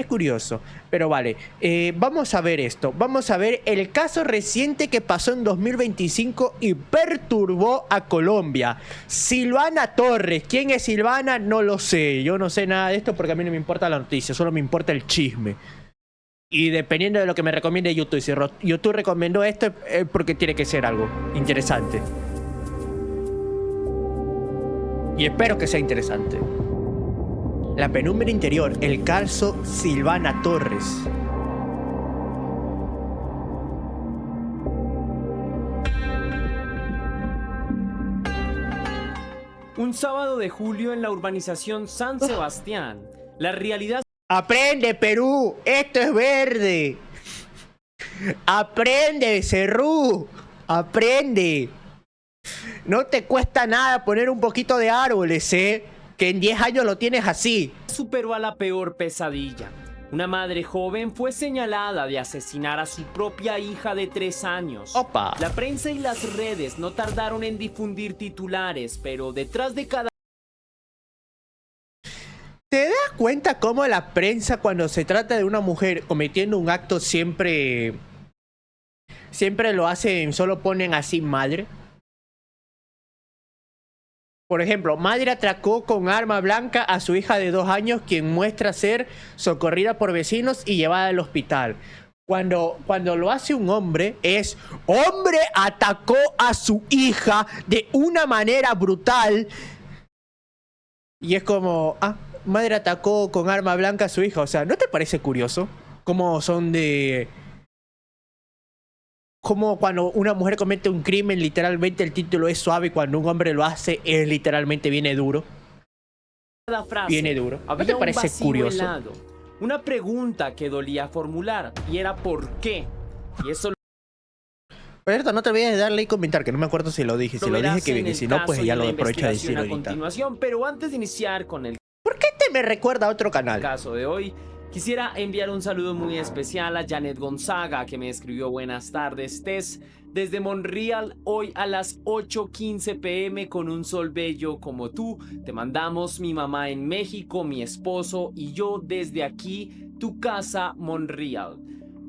Es curioso, pero vale, vamos a ver esto. Vamos a ver el caso reciente que pasó en 2025 y perturbó a Colombia. Silvana Torres. ¿Quién es Silvana? No lo sé. Yo no sé nada de esto porque a mí no me importa la noticia, solo me importa el chisme. Y dependiendo de lo que me recomiende YouTube, si YouTube recomendó esto es porque tiene que ser algo interesante. Y espero que sea interesante. La penumbra interior, el caso Silvana Torres. Un sábado de julio en la urbanización San Sebastián, la realidad... ¡Aprende, Perú! ¡Esto es verde! ¡Aprende, Cerrú! ¡Aprende! No te cuesta nada poner un poquito de árboles, que en 10 años lo tienes así. superó a la peor pesadilla. Una madre joven fue señalada de asesinar a su propia hija de 3 años. Opa. La prensa y las redes no tardaron en difundir titulares, pero detrás de cada... ¿Te das cuenta cómo la prensa, cuando se trata de una mujer cometiendo un acto, siempre lo hacen, solo ponen así madre? Por ejemplo, madre atracó con arma blanca a su hija de 2 años, quien muestra ser socorrida por vecinos y llevada al hospital. Cuando lo hace un hombre, es hombre atacó a su hija de una manera brutal. Y es como, madre atacó con arma blanca a su hija. O sea, ¿no te parece curioso? Cómo son de... Como cuando una mujer comete un crimen, literalmente el título es suave, y cuando un hombre lo hace, es literalmente viene duro. Viene duro. ¿No te parece curioso? Helado, una pregunta que dolía formular, y era ¿por qué? Y eso... Pero no te olvides de darle y comentar, que no me acuerdo si lo dije. Si lo dije, que bien, y si no, pues ya lo aprovecho de decir ahorita. Continuación, pero antes de iniciar con el... ¿Por qué te me recuerda a otro canal? Caso de hoy, quisiera enviar un saludo muy especial a Janet Gonzaga, que me escribió: buenas tardes, Tess, desde Montreal, hoy a las 8:15 p.m. con un sol bello como tú. Te mandamos mi mamá en México, mi esposo y yo desde aquí, tu casa, Montreal.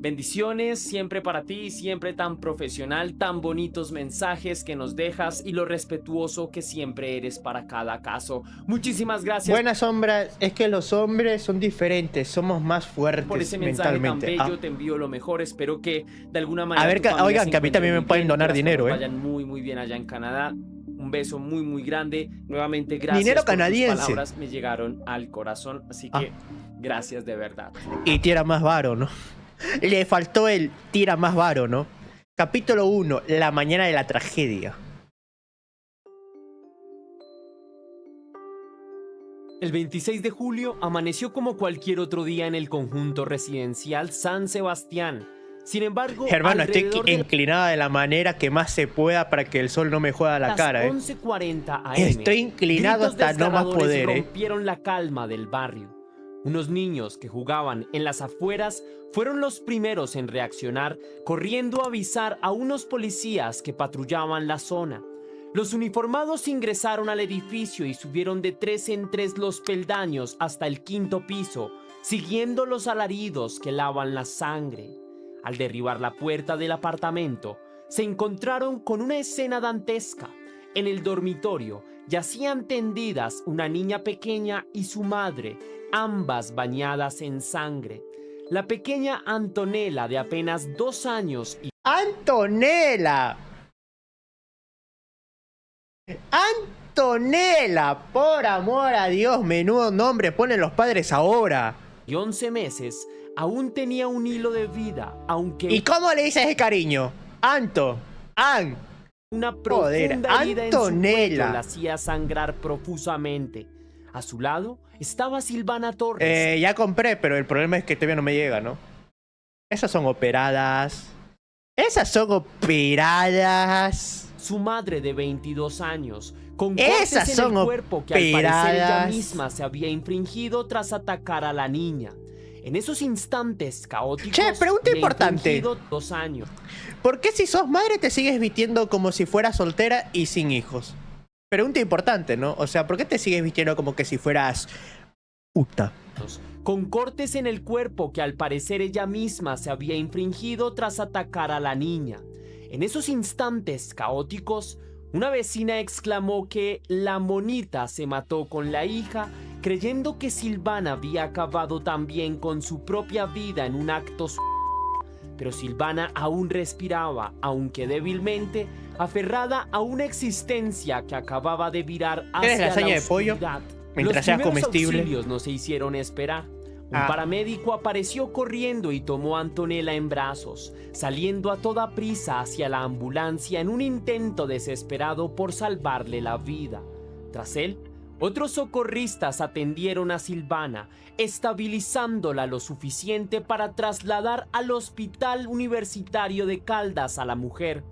Bendiciones siempre para ti, siempre tan profesional, tan bonitos mensajes que nos dejas y lo respetuoso que siempre eres para cada caso. Muchísimas gracias. Buenas sombras, es que los hombres son diferentes, somos más fuertes por ese mensaje mentalmente. tan bello, te envío lo mejor, espero que de alguna manera... A ver, oigan, que a mí también me pueden donar dinero, vayan muy bien allá en Canadá. Un beso muy grande. Nuevamente gracias. Dinero por canadiense. tus palabras, me llegaron al corazón, así que gracias de verdad. Y tira más varo, ¿no? Le faltó el tira más varo, ¿no? Capítulo 1, la mañana de la tragedia. El 26 de julio amaneció como cualquier otro día en el conjunto residencial San Sebastián. Sin embargo, hermano, estoy inclinada de la manera que más se pueda para que el sol no me juegue a la cara, 11:40 AM, estoy inclinado hasta no más poder, rompieron la calma del barrio. Unos niños que jugaban en las afueras fueron los primeros en reaccionar, corriendo a avisar a unos policías que patrullaban la zona. Los uniformados ingresaron al edificio y subieron de 3 en 3 los peldaños hasta el 5º piso, siguiendo los alaridos que lavan la sangre. Al derribar la puerta del apartamento, se encontraron con una escena dantesca. En el dormitorio yacían tendidas una niña pequeña y su madre, ambas bañadas en sangre. La pequeña Antonella, de apenas 2 años y... ¡Antonella! ¡Antonella! Por amor a Dios, menudo nombre ponen los padres ahora. Y 11 meses, aún tenía un hilo de vida, aunque... ¿Y cómo le dices de cariño? Una profunda herida en su Antonella cuello la hacía sangrar profusamente. A su lado estaba Silvana Torres. Ya compré, pero el problema es que todavía no me llega, ¿no? Esas son operadas. Esas son operadas. Su madre de 22 años, con esas cortes son en el cuerpo que al operadas. parecer ella misma se había infringido tras atacar a la niña. En esos instantes caóticos... Che, pregunta importante. 2 años. ¿Por qué si sos madre te sigues vistiendo como si fueras soltera y sin hijos? Pregunta importante, ¿no? O sea, ¿por qué te sigues vistiendo como que si fueras puta? con cortes en el cuerpo que al parecer ella misma se había infringido tras atacar a la niña. En esos instantes caóticos, una vecina exclamó que la monita se mató con la hija, creyendo que Silvana había acabado también con su propia vida en un acto pero Silvana aún respiraba, aunque débilmente, aferrada a una existencia que acababa de virar hacia la lasaña de pollo? oscuridad. Mientras sea comestible. Los auxilios no se hicieron esperar. Un paramédico apareció corriendo y tomó a Antonella en brazos, saliendo a toda prisa hacia la ambulancia en un intento desesperado por salvarle la vida. Tras él, otros socorristas atendieron a Silvana, estabilizándola lo suficiente para trasladar al Hospital Universitario de Caldas a la mujer.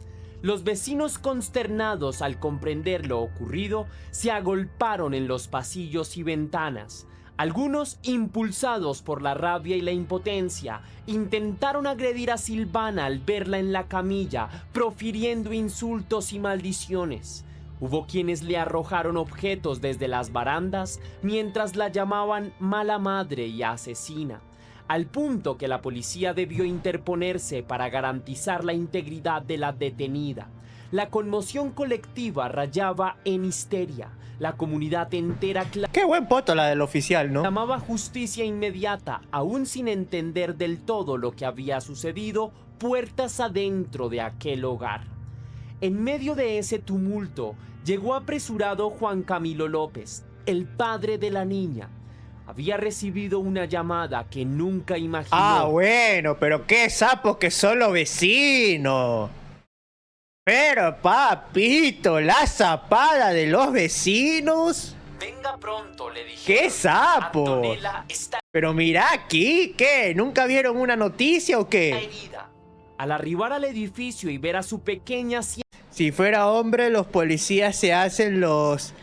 Los vecinos, consternados al comprender lo ocurrido, se agolparon en los pasillos y ventanas. Algunos, impulsados por la rabia y la impotencia, intentaron agredir a Silvana al verla en la camilla, profiriendo insultos y maldiciones. Hubo quienes le arrojaron objetos desde las barandas mientras la llamaban mala madre y asesina, al punto que la policía debió interponerse para garantizar la integridad de la detenida. La conmoción colectiva rayaba en histeria. La comunidad entera Qué buen poto la del oficial, ¿no? clamaba justicia inmediata, aún sin entender del todo lo que había sucedido puertas adentro de aquel hogar. En medio de ese tumulto, llegó apresurado Juan Camilo López, el padre de la niña. Había recibido una llamada que nunca imaginó. Ah, bueno, pero qué sapos que son los vecinos. Pero, papito, la zapada de los vecinos. Venga pronto, le dije. ¡Qué sapo! Antonella está Pero mira aquí, ¿qué? ¿Nunca vieron una noticia o qué? herida. Al arribar al edificio y ver a su pequeña Si fuera hombre, los policías se hacen los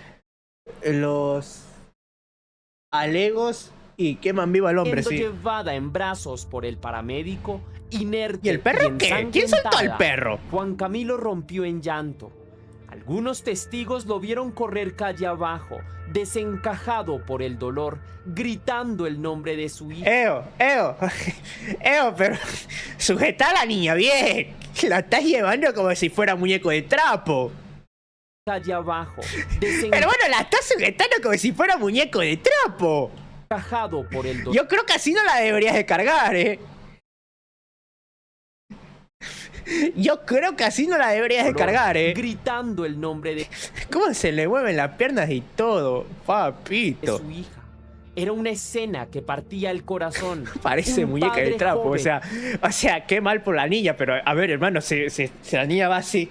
alegos y queman vivo al hombre, siendo sí. llevada en brazos por el paramédico, inerte ¿Y el perro qué? ¿Quién soltó al perro? Juan Camilo rompió en llanto. Algunos testigos lo vieron correr calle abajo, desencajado por el dolor, gritando el nombre de su hija. Pero sujeta a la niña bien. La estás llevando como si fuera muñeco de trapo. Calle abajo, Pero bueno, la estás sujetando como si fuera muñeco de trapo. desencajado por el dolor. Yo creo que así no la deberías de cargar, Yo creo que así no la deberías de cargar, Gritando el nombre de ¿Cómo se le mueven las piernas y todo? Papito. su hija. Era una escena que partía el corazón. Parece Un muñeca de padre trapo, joven, o sea, qué mal por la niña, pero a ver, hermano, si la niña va así,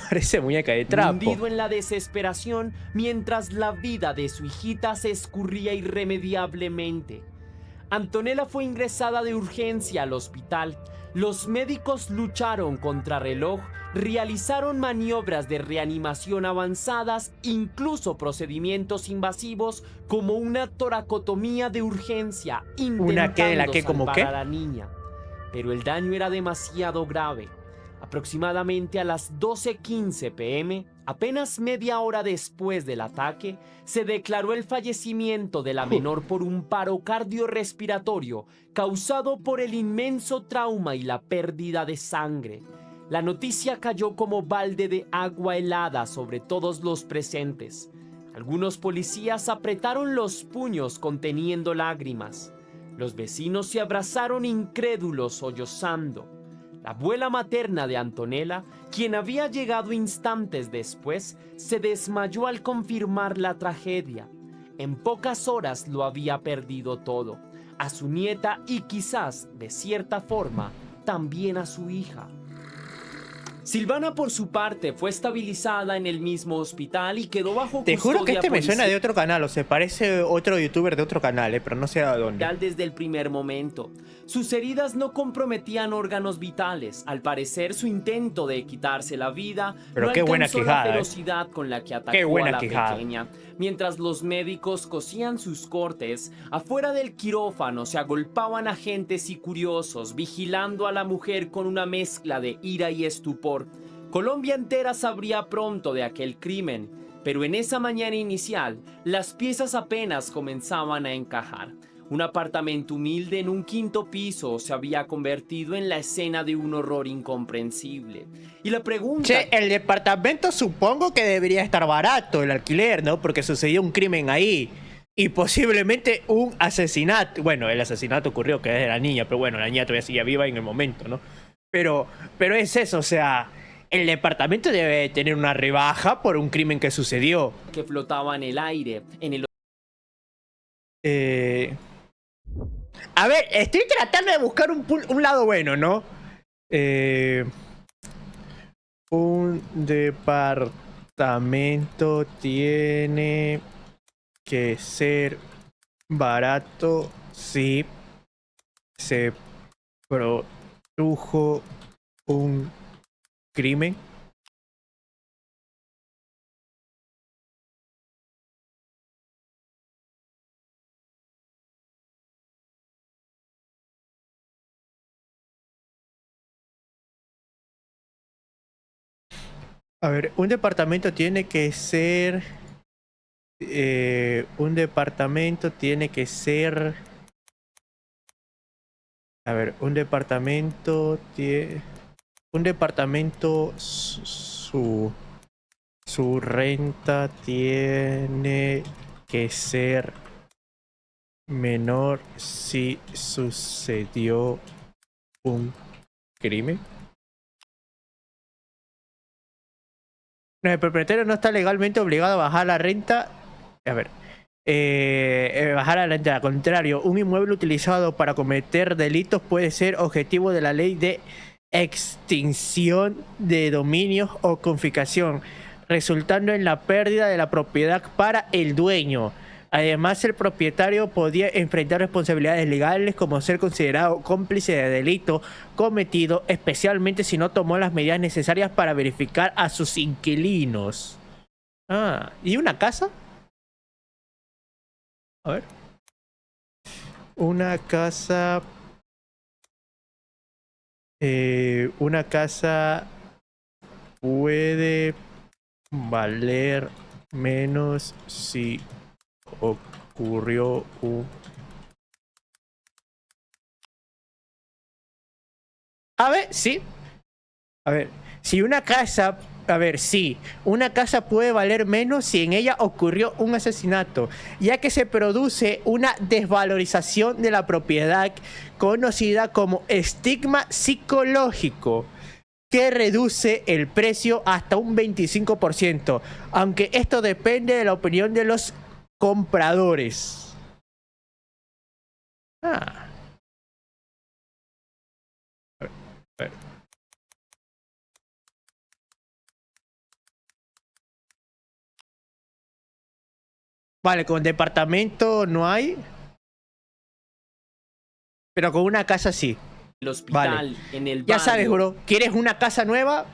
parece muñeca de trapo. hundido en la desesperación mientras la vida de su hijita se escurría irremediablemente. Antonella fue ingresada de urgencia al hospital. Los médicos lucharon contra reloj, realizaron maniobras de reanimación avanzadas, incluso procedimientos invasivos como una toracotomía de urgencia, intentando salvar a la niña. Pero el daño era demasiado grave. Aproximadamente a las 12:15 p.m., apenas media hora después del ataque, se declaró el fallecimiento de la menor por un paro cardiorrespiratorio causado por el inmenso trauma y la pérdida de sangre. La noticia cayó como balde de agua helada sobre todos los presentes. Algunos policías apretaron los puños conteniendo lágrimas. Los vecinos se abrazaron incrédulos sollozando. La abuela materna de Antonella, quien había llegado instantes después, se desmayó al confirmar la tragedia. En pocas horas lo había perdido todo, a su nieta y quizás, de cierta forma, también a su hija. Silvana, por su parte, fue estabilizada en el mismo hospital y quedó bajo Te juro que custodia me suena de otro canal, o sea, parece otro youtuber de otro canal, pero no sé a dónde. Desde el primer momento. Sus heridas no comprometían órganos vitales. Al parecer, su intento de quitarse la vida pero no qué buena alcanzó quijada, la velocidad con la que atacó a la pequeña. Mientras los médicos cosían sus cortes, afuera del quirófano se agolpaban agentes y curiosos, vigilando a la mujer con una mezcla de ira y estupor. Colombia entera sabría pronto de aquel crimen. Pero en esa mañana inicial, las piezas apenas comenzaban a encajar. Un apartamento humilde en un quinto piso se había convertido en la escena de un horror incomprensible. Y la pregunta... Che, el departamento supongo que debería estar barato, el alquiler, ¿no? Porque sucedió un crimen ahí. Y posiblemente un asesinato. Bueno, el asesinato ocurrió que es de la niña, pero bueno, la niña todavía seguía viva en el momento, ¿no? Pero es eso, o sea, el departamento debe tener una rebaja por un crimen que sucedió. que flotaba en el aire, en el... A ver, estoy tratando de buscar un lado bueno, ¿no? Un departamento tiene que ser barato si se produjo un crimen. A ver, un departamento tiene que ser... un departamento tiene que ser... A ver, un departamento tiene... Un departamento, su renta tiene que ser menor si sucedió un crimen. No, el propietario no está legalmente obligado a bajar la renta. A ver. Bajar la renta. Al contrario, un inmueble utilizado para cometer delitos puede ser objetivo de la ley de extinción de dominios o confiscación, resultando en la pérdida de la propiedad para el dueño. Además, el propietario podía enfrentar responsabilidades legales como ser considerado cómplice de delito cometido, especialmente si no tomó las medidas necesarias para verificar a sus inquilinos. Ah, ¿y una casa? A ver. Una casa... una casa puede valer menos si ocurrió un... A ver, sí. A ver, si una casa... A ver, sí, una casa puede valer menos si en ella ocurrió un asesinato, ya que se produce una desvalorización de la propiedad conocida como estigma psicológico, que reduce el precio hasta un 25%, aunque esto depende de la opinión de los compradores. Ah. A ver. Vale, con departamento no hay. Pero con una casa sí. El hospital, vale. En el barrio. Ya sabes, bro. ¿Quieres una casa nueva?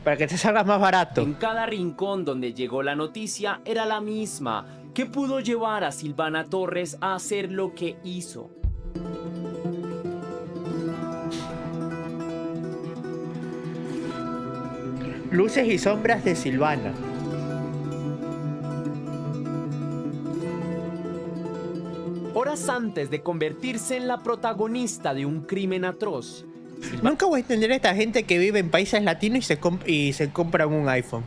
Para que te salga más barato. En cada rincón donde llegó la noticia era la misma, que pudo llevar a Silvana Torres a hacer lo que hizo. Luces y sombras de Silvana. Horas antes de convertirse en la protagonista de un crimen atroz. Nunca voy a entender a esta gente que vive en países latinos y se compran un iPhone.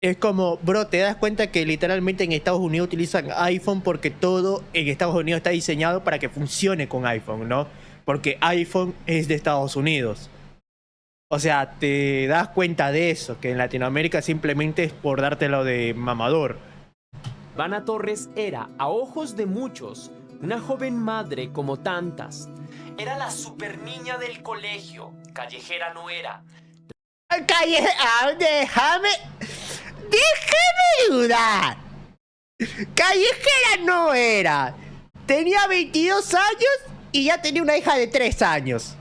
Es como, bro, te das cuenta que literalmente en Estados Unidos utilizan iPhone porque todo en Estados Unidos está diseñado para que funcione con iPhone, ¿no? Porque iPhone es de Estados Unidos. O sea, te das cuenta de eso, que en Latinoamérica simplemente es por dártelo de mamador. Silvana Torres era, a ojos de muchos, una joven madre como tantas. Era la super niña del colegio. Callejera no era. Déjame dudar. Callejera no era. Tenía 22 años y ya tenía una hija de 3 años.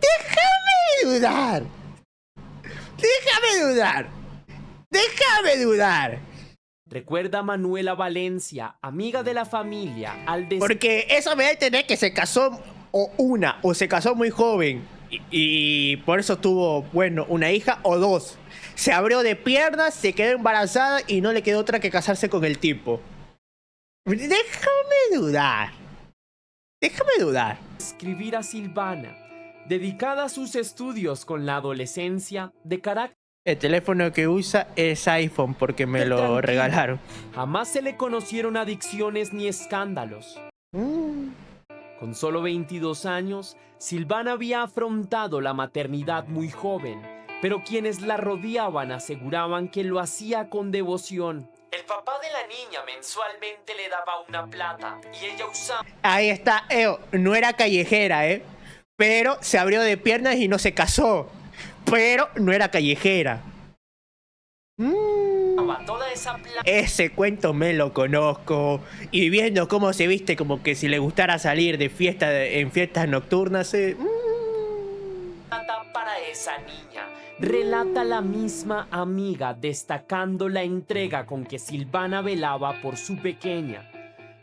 Déjame dudar. Déjame dudar. Recuerda a Manuela Valencia, amiga de la familia, Porque eso me da a entender que se casó o se casó muy joven. Y por eso tuvo, bueno, una hija o dos. Se abrió de piernas, se quedó embarazada y no le quedó otra que casarse con el tipo. Déjame dudar. Déjame dudar. Escribir a Silvana, dedicada a sus estudios con la adolescencia de carácter. El teléfono que usa es iPhone porque me lo Tranquilo. regalaron. Jamás se le conocieron adicciones ni escándalos. Con solo 22 años, Silvana había afrontado la maternidad muy joven, pero quienes la rodeaban aseguraban que lo hacía con devoción. El papá de la niña mensualmente le daba una plata y ella usaba... Ahí está, no era callejera, pero se abrió de piernas y no se casó. Pero no era callejera. toda esa plata. Ese cuento me lo conozco. Y viendo cómo se viste, como que si le gustara salir de fiesta en fiestas nocturnas. Para esa niña, relata la misma amiga, destacando la entrega con que Silvana velaba por su pequeña.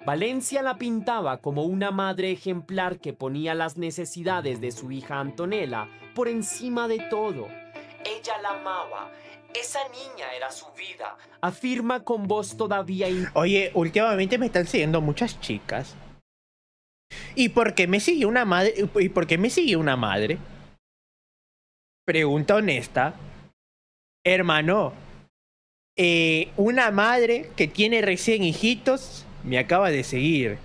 Valencia la pintaba como una madre ejemplar que ponía las necesidades de su hija Antonella por encima de todo. Ella la amaba. Esa niña era su vida, afirma con voz todavía... Oye, últimamente me están siguiendo muchas chicas. ¿Y por qué me sigue una madre? ¿Y por qué me sigue una madre? Pregunta honesta. Hermano, una madre que tiene recién hijitos me acaba de seguir.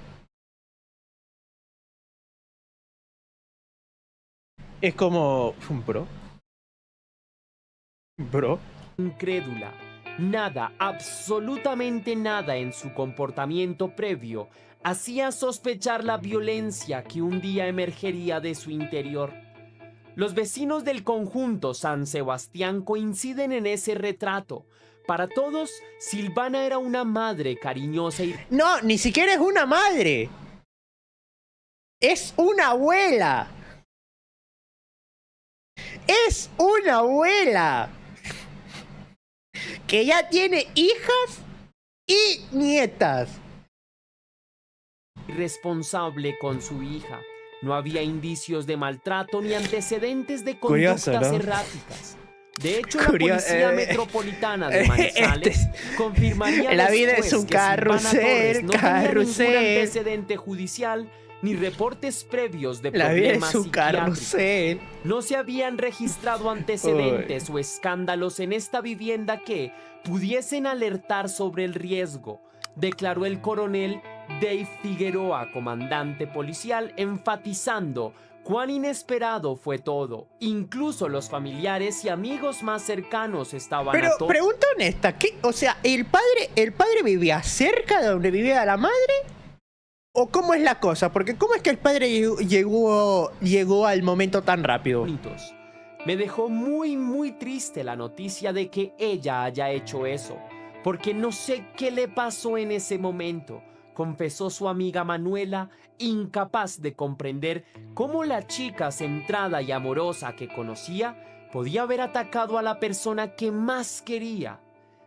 Es como... Bro. Incrédula. Nada, absolutamente nada en su comportamiento previo hacía sospechar la violencia que un día emergería de su interior. Los vecinos del conjunto San Sebastián coinciden en ese retrato. Para todos, Silvana era una madre cariñosa y... No, ni siquiera es una madre. Es una abuela. Es una abuela. Que ya tiene hijas y nietas. Responsable con su hija. No había indicios de maltrato ni antecedentes de Curioso, conductas ¿no? erráticas. De hecho, la Policía Metropolitana de Manizales confirmaría la vida después es un que Silvana carrusel, Torres no tenía ningún carrusel. antecedente judicial ni reportes previos de La vida problemas es un psiquiátricos. carrusel. No se habían registrado antecedentes o escándalos en esta vivienda que pudiesen alertar sobre el riesgo, declaró el coronel Dave Figueroa, comandante policial, enfatizando cuán inesperado fue todo. Incluso los familiares y amigos más cercanos estaban Pero atónitos. pregunta honesta, ¿qué? O sea, ¿el padre vivía cerca de donde vivía la madre? ¿O cómo es la cosa? Porque ¿cómo es que el padre llegó al momento tan rápido? Me dejó muy triste la noticia de que ella haya hecho eso, porque no sé qué le pasó en ese momento, confesó su amiga Manuela, incapaz de comprender cómo la chica centrada y amorosa que conocía podía haber atacado a la persona que más quería.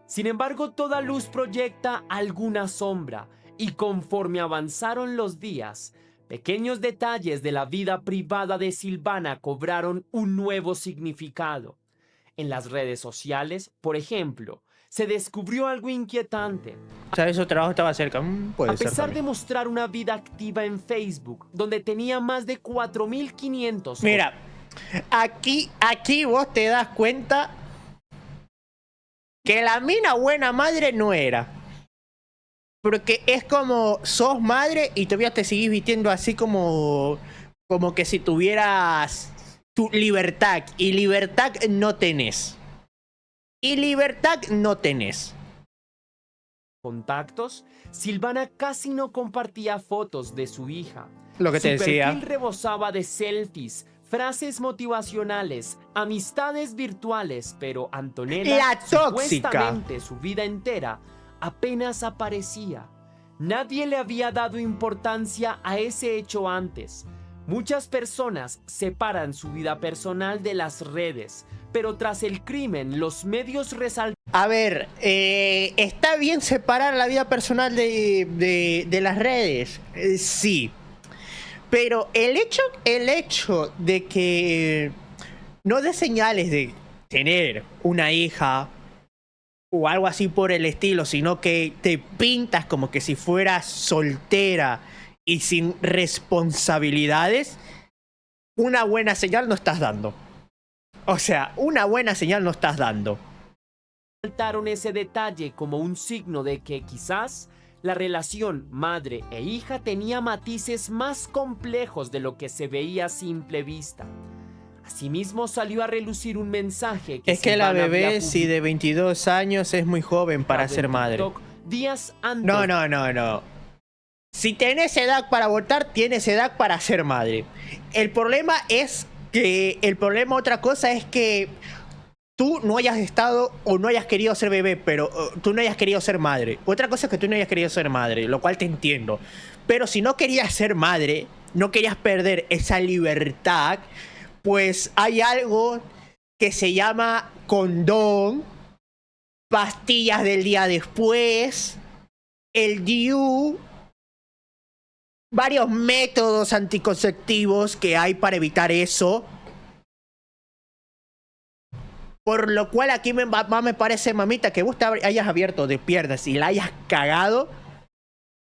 Sin embargo, toda luz proyecta alguna sombra, y conforme avanzaron los días, pequeños detalles de la vida privada de Silvana cobraron un nuevo significado. En las redes sociales, por ejemplo, se descubrió algo inquietante. O sea, su trabajo estaba cerca. Puede A ser pesar de también. mostrar una vida activa en Facebook, donde tenía más de 4.500... Mira, aquí vos te das cuenta que la mina buena madre no era. Porque es como, sos madre y todavía te seguís vistiendo así como que si tuvieras tu libertad. Y libertad no tenés. Y libertad no tenés. contactos, Silvana casi no compartía fotos de su hija. Lo que te Su decía. perfil rebosaba de selfies, frases motivacionales, amistades virtuales, pero Antonella, La tóxica. supuestamente su vida entera, apenas aparecía. Nadie le había dado importancia a ese hecho antes. Muchas personas separan su vida personal de las redes, pero tras el crimen, los medios resaltaron. A ver, ¿está bien separar la vida personal de las redes? Sí. Pero el hecho de que no des señales de tener una hija o algo así por el estilo, sino que te pintas como que si fueras soltera y sin responsabilidades, una buena señal no estás dando. O sea, una buena señal no estás dando. Saltaron ese detalle como un signo de que quizás la relación madre e hija tenía matices más complejos de lo que se veía a simple vista. Asimismo salió a relucir un mensaje que es que la Silvana bebé, había si de 22 años, es muy joven para publicado ser en madre. TikTok días antes. No. Si tenés edad para votar, tienes edad para ser madre. El problema otra cosa es que tú no hayas estado o no hayas querido ser bebé, pero tú no hayas querido ser madre. Otra cosa es que tú no hayas querido ser madre, lo cual te entiendo. Pero si no querías ser madre, no querías perder esa libertad, pues hay algo que se llama condón, pastillas del día después, el DIU, varios métodos anticonceptivos que hay para evitar eso. Por lo cual aquí me parece, mamita, que vos te hayas abierto de piernas y la hayas cagado,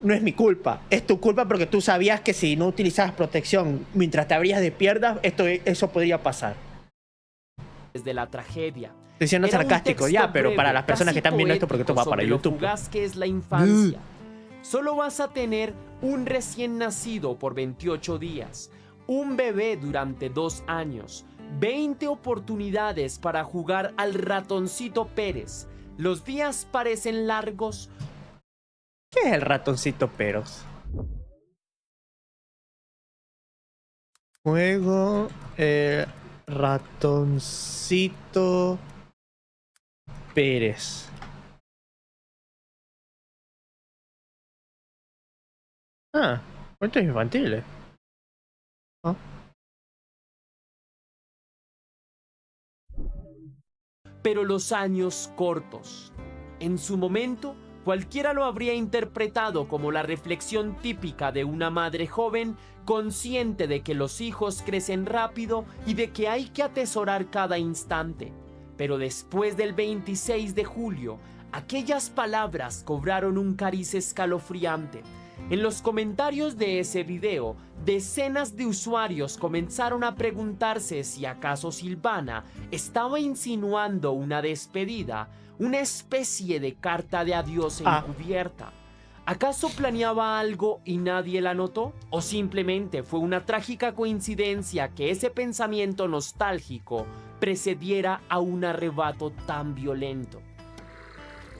no es mi culpa. Es tu culpa porque tú sabías que si no utilizabas protección mientras te abrías de piernas, eso podría pasar. Desde la tragedia. Estoy siendo sarcástico ya, pero para las personas que están viendo esto, porque esto va para YouTube. Lo fugaz que es la infancia. Solo vas a tener un recién nacido por 28 días, un bebé durante 2 años, 20 oportunidades para jugar al ratoncito Pérez. Los días parecen largos. ¿Qué es el ratoncito Pérez? Juego ratoncito Pérez. Cuentos infantiles. ¿Ah? Pero los años cortos. En su momento, cualquiera lo habría interpretado como la reflexión típica de una madre joven, consciente de que los hijos crecen rápido y de que hay que atesorar cada instante. Pero después del 26 de julio, aquellas palabras cobraron un cariz escalofriante. En los comentarios de ese video, decenas de usuarios comenzaron a preguntarse si acaso Silvana estaba insinuando una despedida, una especie de carta de adiós encubierta. ¿Acaso planeaba algo y nadie la notó? ¿O simplemente fue una trágica coincidencia que ese pensamiento nostálgico precediera a un arrebato tan violento?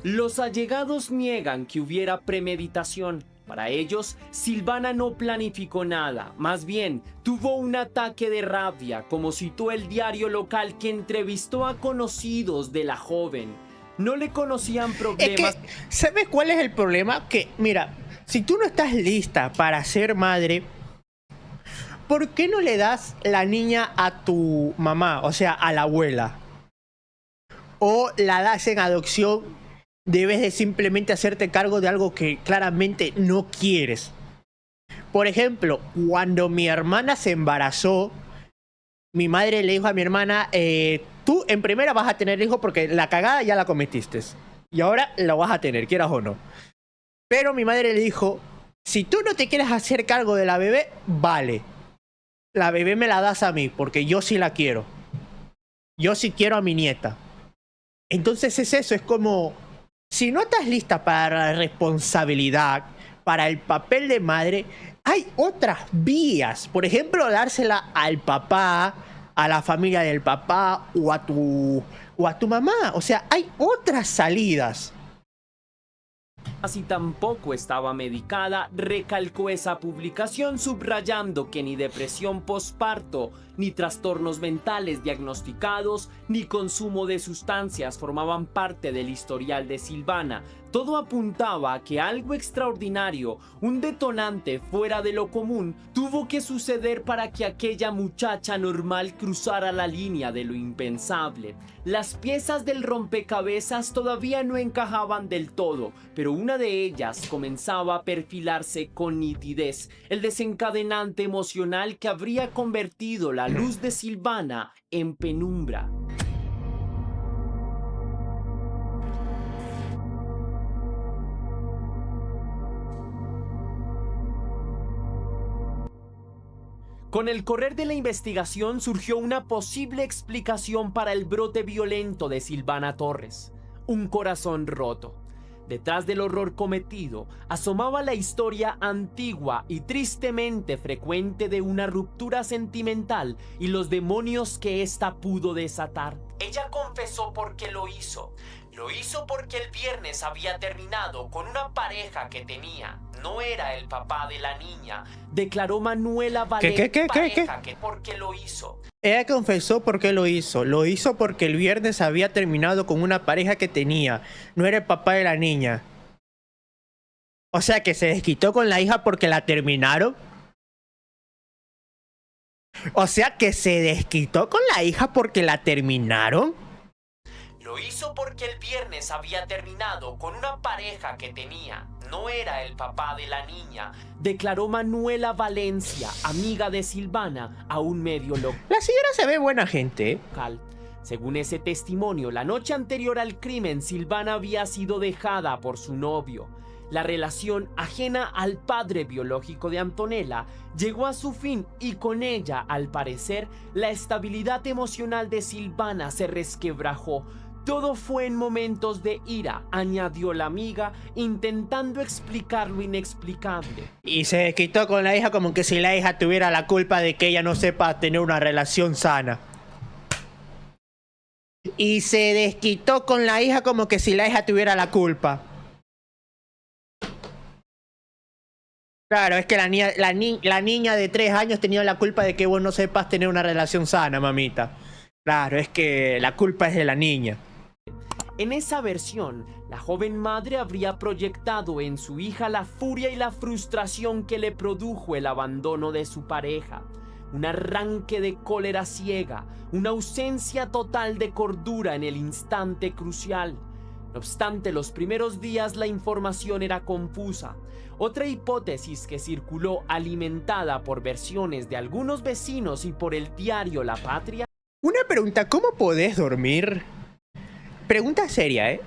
Los allegados niegan que hubiera premeditación. Para ellos, Silvana no planificó nada, más bien tuvo un ataque de rabia, como citó el diario local que entrevistó a conocidos de la joven. No le conocían problemas. Es que, ¿sabes cuál es el problema? Que, mira, si tú no estás lista para ser madre, ¿por qué no le das la niña a tu mamá, o sea, a la abuela? O la das en adopción. Debes de simplemente hacerte cargo de algo que claramente no quieres. Por ejemplo, cuando mi hermana se embarazó, mi madre le dijo a mi hermana, tú en primera vas a tener hijo porque la cagada ya la cometiste. Y ahora la vas a tener, quieras o no. Pero mi madre le dijo, si tú no te quieres hacer cargo de la bebé, vale. La bebé me la das a mí porque yo sí la quiero. Yo sí quiero a mi nieta. Entonces es eso, es como... Si no estás lista para la responsabilidad, para el papel de madre, hay otras vías. Por ejemplo, dársela al papá, a la familia del papá o a tu mamá. O sea, hay otras salidas. Así tampoco estaba medicada, recalcó esa publicación subrayando que ni depresión posparto, ni trastornos mentales diagnosticados, ni consumo de sustancias formaban parte del historial de Silvana, Todo apuntaba a que algo extraordinario, un detonante fuera de lo común, tuvo que suceder para que aquella muchacha normal cruzara la línea de lo impensable. Las piezas del rompecabezas todavía no encajaban del todo, pero una de ellas comenzaba a perfilarse con nitidez, el desencadenante emocional que habría convertido la luz de Silvana en penumbra. Con el correr de la investigación surgió una posible explicación para el brote violento de Silvana Torres: un corazón roto. Detrás del horror cometido asomaba la historia antigua y tristemente frecuente de una ruptura sentimental y los demonios que ésta pudo desatar. Ella confesó por qué lo hizo. Lo hizo porque el viernes había terminado con una pareja que tenía. No era el papá de la niña, declaró Manuela Valera. ¿Qué? Porque lo hizo. Ella confesó por qué lo hizo. Lo hizo porque el viernes había terminado con una pareja que tenía. No era el papá de la niña. O sea, que se desquitó con la hija porque la terminaron. O sea, que se desquitó con la hija porque la terminaron. Lo hizo porque el viernes había terminado con una pareja que tenía. No era el papá de la niña, declaró Manuela Valencia, amiga de Silvana, a un medio local. La señora se ve buena gente. Según ese testimonio, la noche anterior al crimen, Silvana había sido dejada por su novio. La relación, ajena al padre biológico de Antonella, llegó a su fin y con ella, al parecer, la estabilidad emocional de Silvana se resquebrajó. Todo fue en momentos de ira, añadió la amiga, intentando explicar lo inexplicable. Y se desquitó con la hija como que si la hija tuviera la culpa de que ella no sepa tener una relación sana. Y se desquitó con la hija como que si la hija tuviera la culpa. Claro, es que la niña de 3 años tenía la culpa de que vos no sepas tener una relación sana, mamita. Claro, es que la culpa es de la niña. En esa versión, la joven madre habría proyectado en su hija la furia y la frustración que le produjo el abandono de su pareja. Un arranque de cólera ciega, una ausencia total de cordura en el instante crucial. No obstante, los primeros días la información era confusa. Otra hipótesis que circuló, alimentada por versiones de algunos vecinos y por el diario La Patria. Una pregunta, ¿cómo podés dormir? Pregunta seria, ¿eh?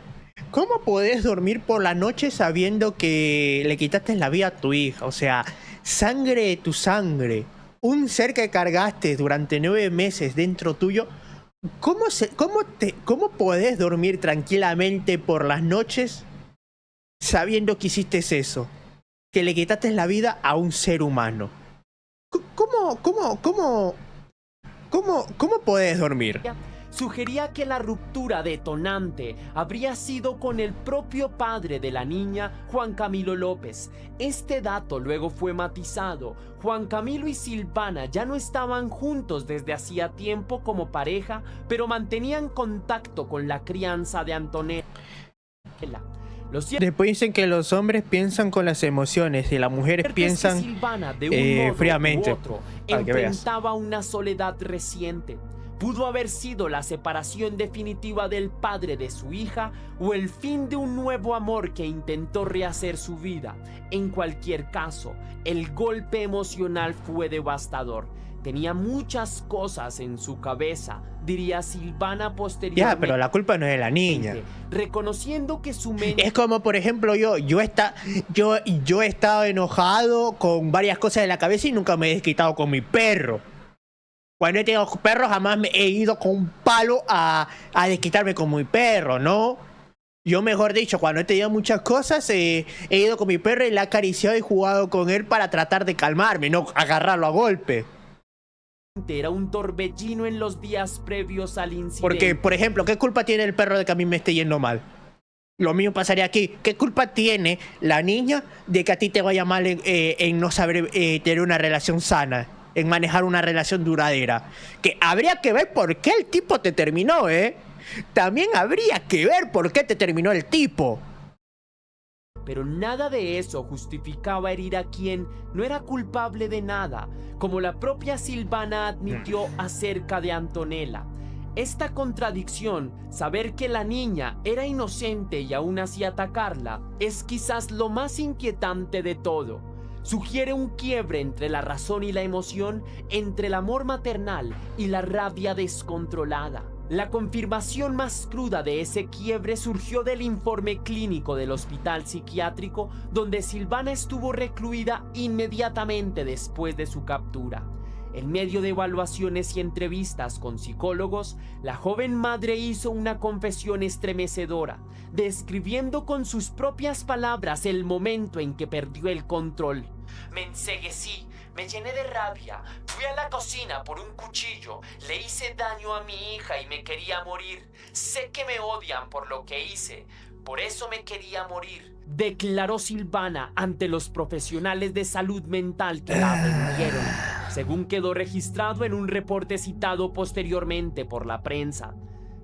¿Cómo podés dormir por la noche sabiendo que le quitaste la vida a tu hija? O sea, sangre de tu sangre. Un ser que cargaste durante 9 meses dentro tuyo. ¿Cómo podés dormir tranquilamente por las noches sabiendo que hiciste eso? Que le quitaste la vida a un ser humano. ¿Cómo podés dormir? Sugería que la ruptura detonante habría sido con el propio padre de la niña, Juan Camilo López. Este dato luego fue matizado. Juan Camilo y Silvana ya no estaban juntos desde hacía tiempo como pareja, pero mantenían contacto con la crianza de Antonella. Después dicen que los hombres piensan con las emociones y las mujeres piensan fríamente. Otro, enfrentaba una soledad reciente. Pudo haber sido la separación definitiva del padre de su hija o el fin de un nuevo amor que intentó rehacer su vida. En cualquier caso, el golpe emocional fue devastador. Tenía muchas cosas en su cabeza, diría Silvana posteriormente. Ya, pero la culpa no es de la niña. Reconociendo que su mente... Es como, por ejemplo, yo he estado enojado con varias cosas en la cabeza y nunca me he desquitado con mi perro. Cuando he tenido perros jamás me he ido con un palo a desquitarme con mi perro, ¿no? Yo, mejor dicho, cuando he tenido muchas cosas, he ido con mi perro y le he acariciado y jugado con él para tratar de calmarme, no agarrarlo a golpe. Era un torbellino en los días previos al incidente. Porque, por ejemplo, ¿qué culpa tiene el perro de que a mí me esté yendo mal? Lo mismo pasaría aquí. ¿Qué culpa tiene la niña de que a ti te vaya mal en no saber tener una relación sana? En manejar una relación duradera. Que habría que ver por qué el tipo te terminó, ¿eh? También habría que ver por qué te terminó el tipo. pero nada de eso justificaba herir a quien no era culpable de nada, como la propia Silvana admitió acerca de Antonella. Esta contradicción, saber que la niña era inocente y aún así atacarla, es quizás lo más inquietante de todo. Sugiere un quiebre entre la razón y la emoción, entre el amor maternal y la rabia descontrolada. La confirmación más cruda de ese quiebre surgió del informe clínico del hospital psiquiátrico, donde Silvana estuvo recluida inmediatamente después de su captura. En medio de evaluaciones y entrevistas con psicólogos, la joven madre hizo una confesión estremecedora, describiendo con sus propias palabras el momento en que perdió el control. Me enceguecí, me llené de rabia, fui a la cocina por un cuchillo, le hice daño a mi hija y me quería morir. Sé que me odian por lo que hice, por eso me quería morir, declaró Silvana ante los profesionales de salud mental que la atendieron, según quedó registrado en un reporte citado posteriormente por la prensa.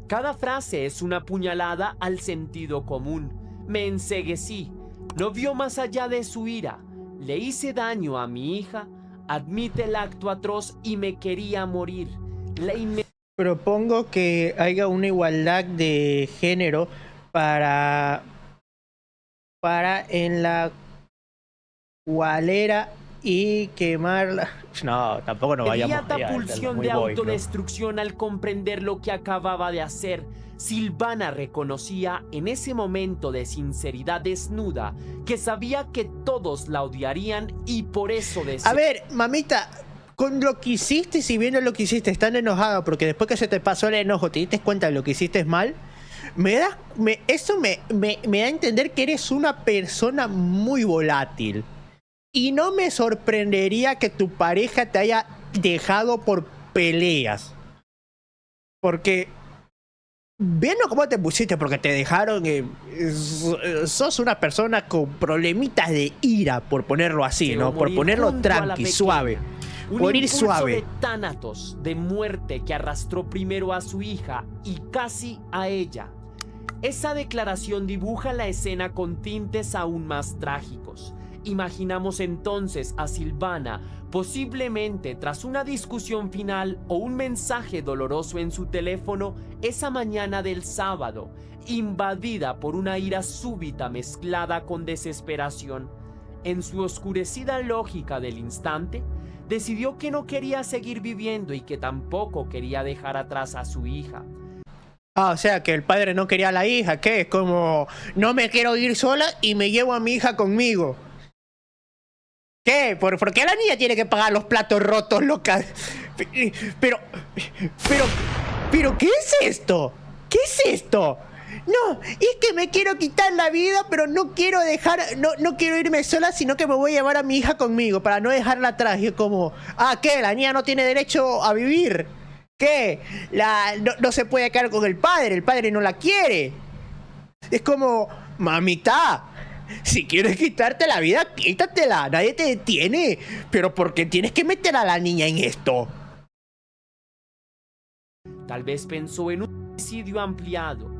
Cada frase es una puñalada al sentido común. Me enceguecí, no vio más allá de su ira, le hice daño a mi hija, admite el acto atroz y me quería morir. Propongo que haya una igualdad de género para en la cualera y quemarla. No, tampoco nos vayamos allá. Inmediata pulsión de autodestrucción al comprender lo que acababa de hacer. Silvana reconocía en ese momento de sinceridad desnuda que sabía que todos la odiarían y por eso decía... A ver, mamita, con lo que hiciste, si viendo lo que hiciste, están enojada porque después que se te pasó el enojo te diste cuenta de lo que hiciste mal, eso me da a entender que eres una persona muy volátil. Y no me sorprendería que tu pareja te haya dejado por peleas. Porque, viendo cómo te pusiste, porque te dejaron, sos una persona con problemitas de ira, por ponerlo así, ¿no? Por ponerlo tranqui, suave. Por ir suave. De tánatos, de muerte que arrastró primero a su hija y casi a ella. Esa declaración dibuja la escena con tintes aún más trágicos. Imaginamos entonces a Silvana, posiblemente tras una discusión final o un mensaje doloroso en su teléfono esa mañana del sábado, invadida por una ira súbita mezclada con desesperación. En su oscurecida lógica del instante, decidió que no quería seguir viviendo y que tampoco quería dejar atrás a su hija. Ah, o sea, que el padre no quería a la hija, ¿qué? Es como, no me quiero ir sola y me llevo a mi hija conmigo. ¿Qué? ¿Por qué la niña tiene que pagar los platos rotos, loca? Pero, ¿qué es esto? ¿Qué es esto? No, es que me quiero quitar la vida, pero no quiero no quiero irme sola, sino que me voy a llevar a mi hija conmigo para no dejarla atrás. Y es como, ¿qué? ¿La niña no tiene derecho a vivir? ¿Qué? No se puede quedar con el padre no la quiere. Es como, mamita, si quieres quitarte la vida, quítatela, nadie te detiene. Pero ¿por qué tienes que meter a la niña en esto? Tal vez pensó en un suicidio ampliado.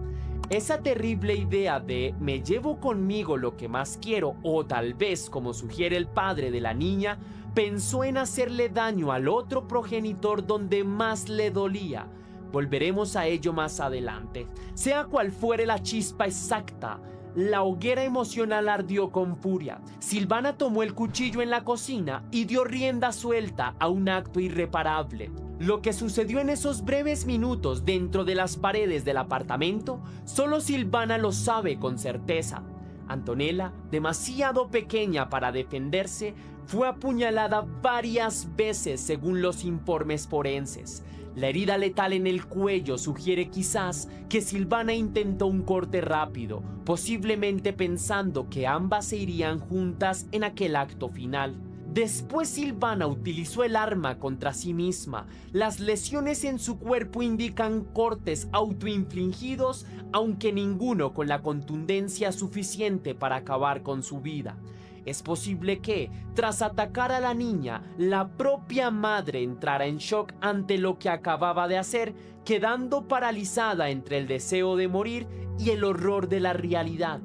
Esa terrible idea de me llevo conmigo lo que más quiero, o tal vez, como sugiere el padre de la niña, pensó en hacerle daño al otro progenitor donde más le dolía. Volveremos a ello más adelante. Sea cual fuere la chispa exacta, la hoguera emocional ardió con furia. Silvana tomó el cuchillo en la cocina y dio rienda suelta a un acto irreparable. Lo que sucedió en esos breves minutos dentro de las paredes del apartamento, solo Silvana lo sabe con certeza. Antonella, demasiado pequeña para defenderse, fue apuñalada varias veces según los informes forenses. La herida letal en el cuello sugiere quizás que Silvana intentó un corte rápido, posiblemente pensando que ambas se irían juntas en aquel acto final. Después Silvana utilizó el arma contra sí misma. Las lesiones en su cuerpo indican cortes autoinfligidos, aunque ninguno con la contundencia suficiente para acabar con su vida. Es posible que, tras atacar a la niña, la propia madre entrara en shock ante lo que acababa de hacer, quedando paralizada entre el deseo de morir y el horror de la realidad.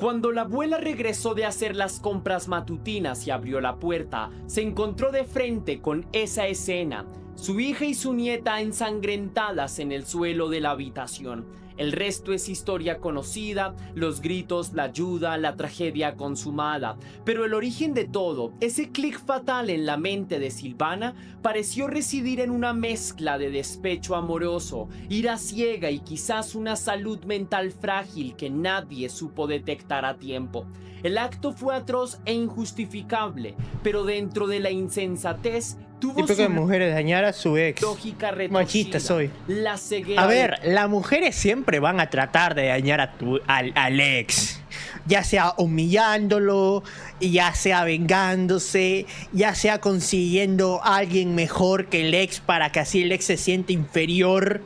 Cuando la abuela regresó de hacer las compras matutinas y abrió la puerta, se encontró de frente con esa escena: su hija y su nieta ensangrentadas en el suelo de la habitación. El resto es historia conocida, los gritos, la ayuda, la tragedia consumada. Pero el origen de todo, ese clic fatal en la mente de Silvana, pareció residir en una mezcla de despecho amoroso, ira ciega y quizás una salud mental frágil que nadie supo detectar a tiempo. El acto fue atroz e injustificable, pero dentro de la insensatez tuvo Típico de mujeres dañar a su ex. lógica retorcida. Machista soy. La ceguera A ver, las mujeres siempre van a tratar de dañar a al ex. Ya sea humillándolo, ya sea vengándose, ya sea consiguiendo a alguien mejor que el ex para que así el ex se siente inferior.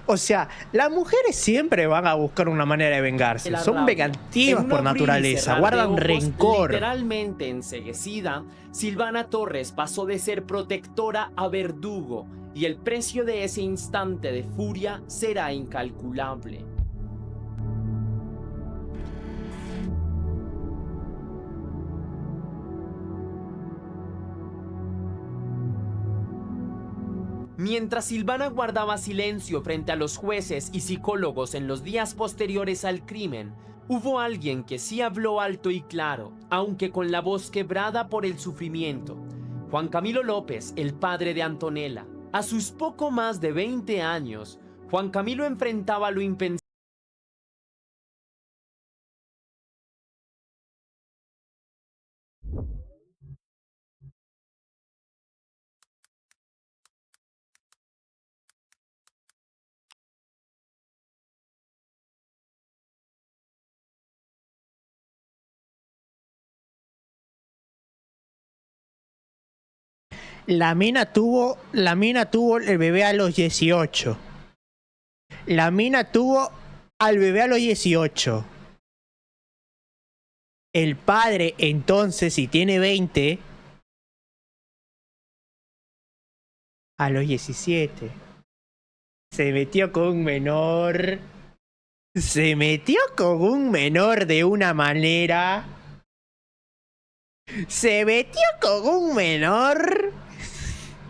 O sea, las mujeres siempre van a buscar una manera de vengarse. Son vengativas por naturaleza, guardan rencor. Literalmente enceguecida, Silvana Torres pasó de ser protectora a verdugo, y el precio de ese instante de furia será incalculable. Mientras Silvana guardaba silencio frente a los jueces y psicólogos en los días posteriores al crimen, hubo alguien que sí habló alto y claro, aunque con la voz quebrada por el sufrimiento. Juan Camilo López, el padre de Antonella. A sus poco más de 20 años, Juan Camilo enfrentaba lo impensable. La mina tuvo el bebé a los 18. La mina tuvo al bebé a los 18. El padre, entonces, si tiene 20, a los 17. Se metió con un menor. Se metió con un menor de una manera. Se metió con un menor.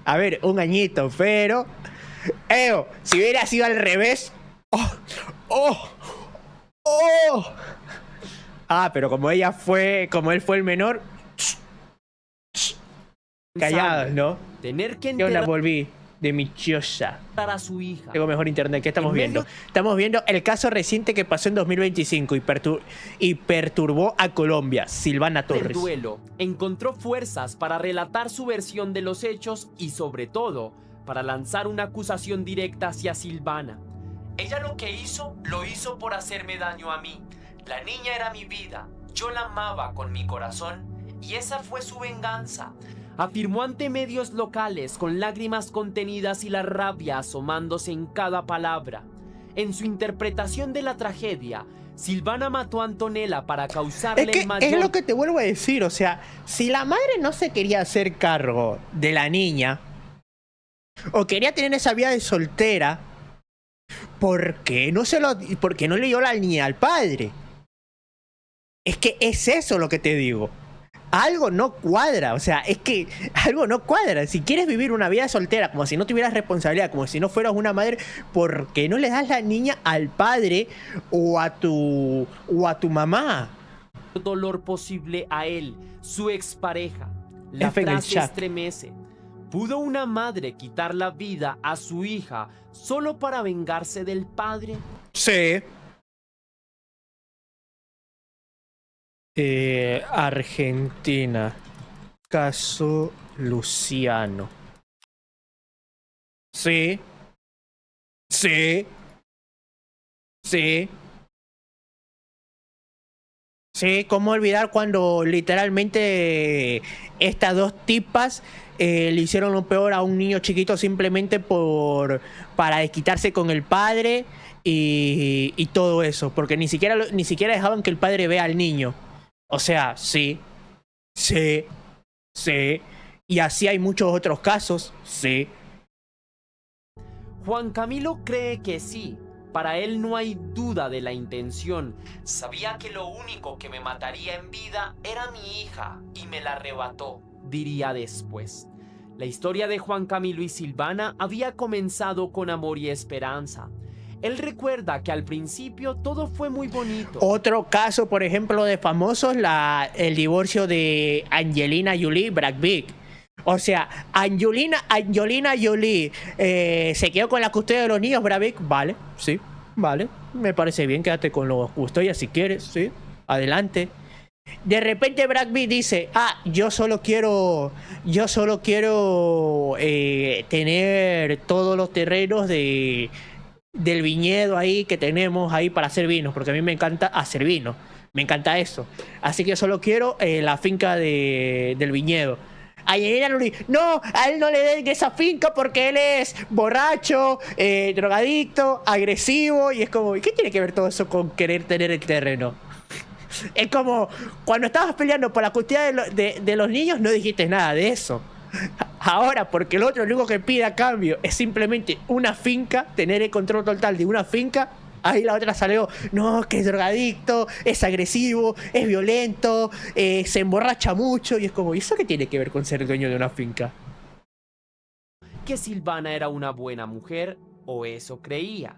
A ver, un añito, pero... si hubiera sido al revés... pero como él fue el menor... Callados, ¿no? Tener que Yo la volví de mi choza. a su hija. Tengo mejor internet. ¿Qué estamos viendo? Estamos viendo el caso reciente que pasó en 2025 y perturbó a Colombia. Silvana Torres. El duelo encontró fuerzas para relatar su versión de los hechos y, sobre todo, para lanzar una acusación directa hacia Silvana. Ella lo que hizo, lo hizo por hacerme daño a mí. La niña era mi vida. Yo la amaba con mi corazón y esa fue su venganza. Afirmó ante medios locales con lágrimas contenidas y la rabia asomándose en cada palabra. En su interpretación de la tragedia, Silvana mató a Antonella para causarle el mayor... Es lo que te vuelvo a decir, o sea, si la madre no se quería hacer cargo de la niña, o quería tener esa vida de soltera, ¿por qué no le dio la niña al padre? Es que es eso lo que te digo. Algo no cuadra, o sea, es que algo no cuadra. Si quieres vivir una vida soltera, como si no tuvieras responsabilidad, como si no fueras una madre, ¿por qué no le das la niña al padre o a tu mamá? Dolor posible a él, su expareja. La frase estremece. ¿Pudo una madre quitar la vida a su hija solo para vengarse del padre? Sí. Argentina. Caso Luciano. Sí. Sí. Sí. Sí, ¿cómo olvidar cuando literalmente estas dos tipas le hicieron lo peor a un niño chiquito simplemente para desquitarse con el padre y todo eso? Porque ni siquiera dejaban que el padre vea al niño. O sea, sí. Sí. Sí. Y así hay muchos otros casos. Sí. Juan Camilo cree que sí, Para él no hay duda de la intención. Sabía que lo único que me mataría en vida era mi hija y me la arrebató, diría después. La historia de Juan Camilo y Silvana había comenzado con amor y esperanza. Él recuerda que al principio todo fue muy bonito. Otro caso, por ejemplo, de famosos, el divorcio de Angelina Jolie, Brad Pitt. O sea, Angelina Jolie se quedó con la custodia de los niños, Brad Pitt, vale, sí, vale, me parece bien, quédate con los custodias si quieres, sí, adelante. De repente Brad Pitt dice, yo solo quiero tener todos los terrenos del viñedo ahí que tenemos ahí para hacer vinos, porque a mí me encanta hacer vino, me encanta eso, así que yo solo quiero la finca del viñedo. No, a él no le den esa finca porque él es borracho, drogadicto, agresivo, y es como, ¿y qué tiene que ver todo eso con querer tener el terreno? Es como, cuando estabas peleando por la custodia de los niños no dijiste nada de eso. Ahora, porque el otro lo único que pide a cambio es simplemente una finca, tener el control total de una finca, ahí la otra salió, no, que es drogadicto, es agresivo, es violento, se emborracha mucho, y es como, ¿y eso qué tiene que ver con ser dueño de una finca? Que Silvana era una buena mujer, o eso creía.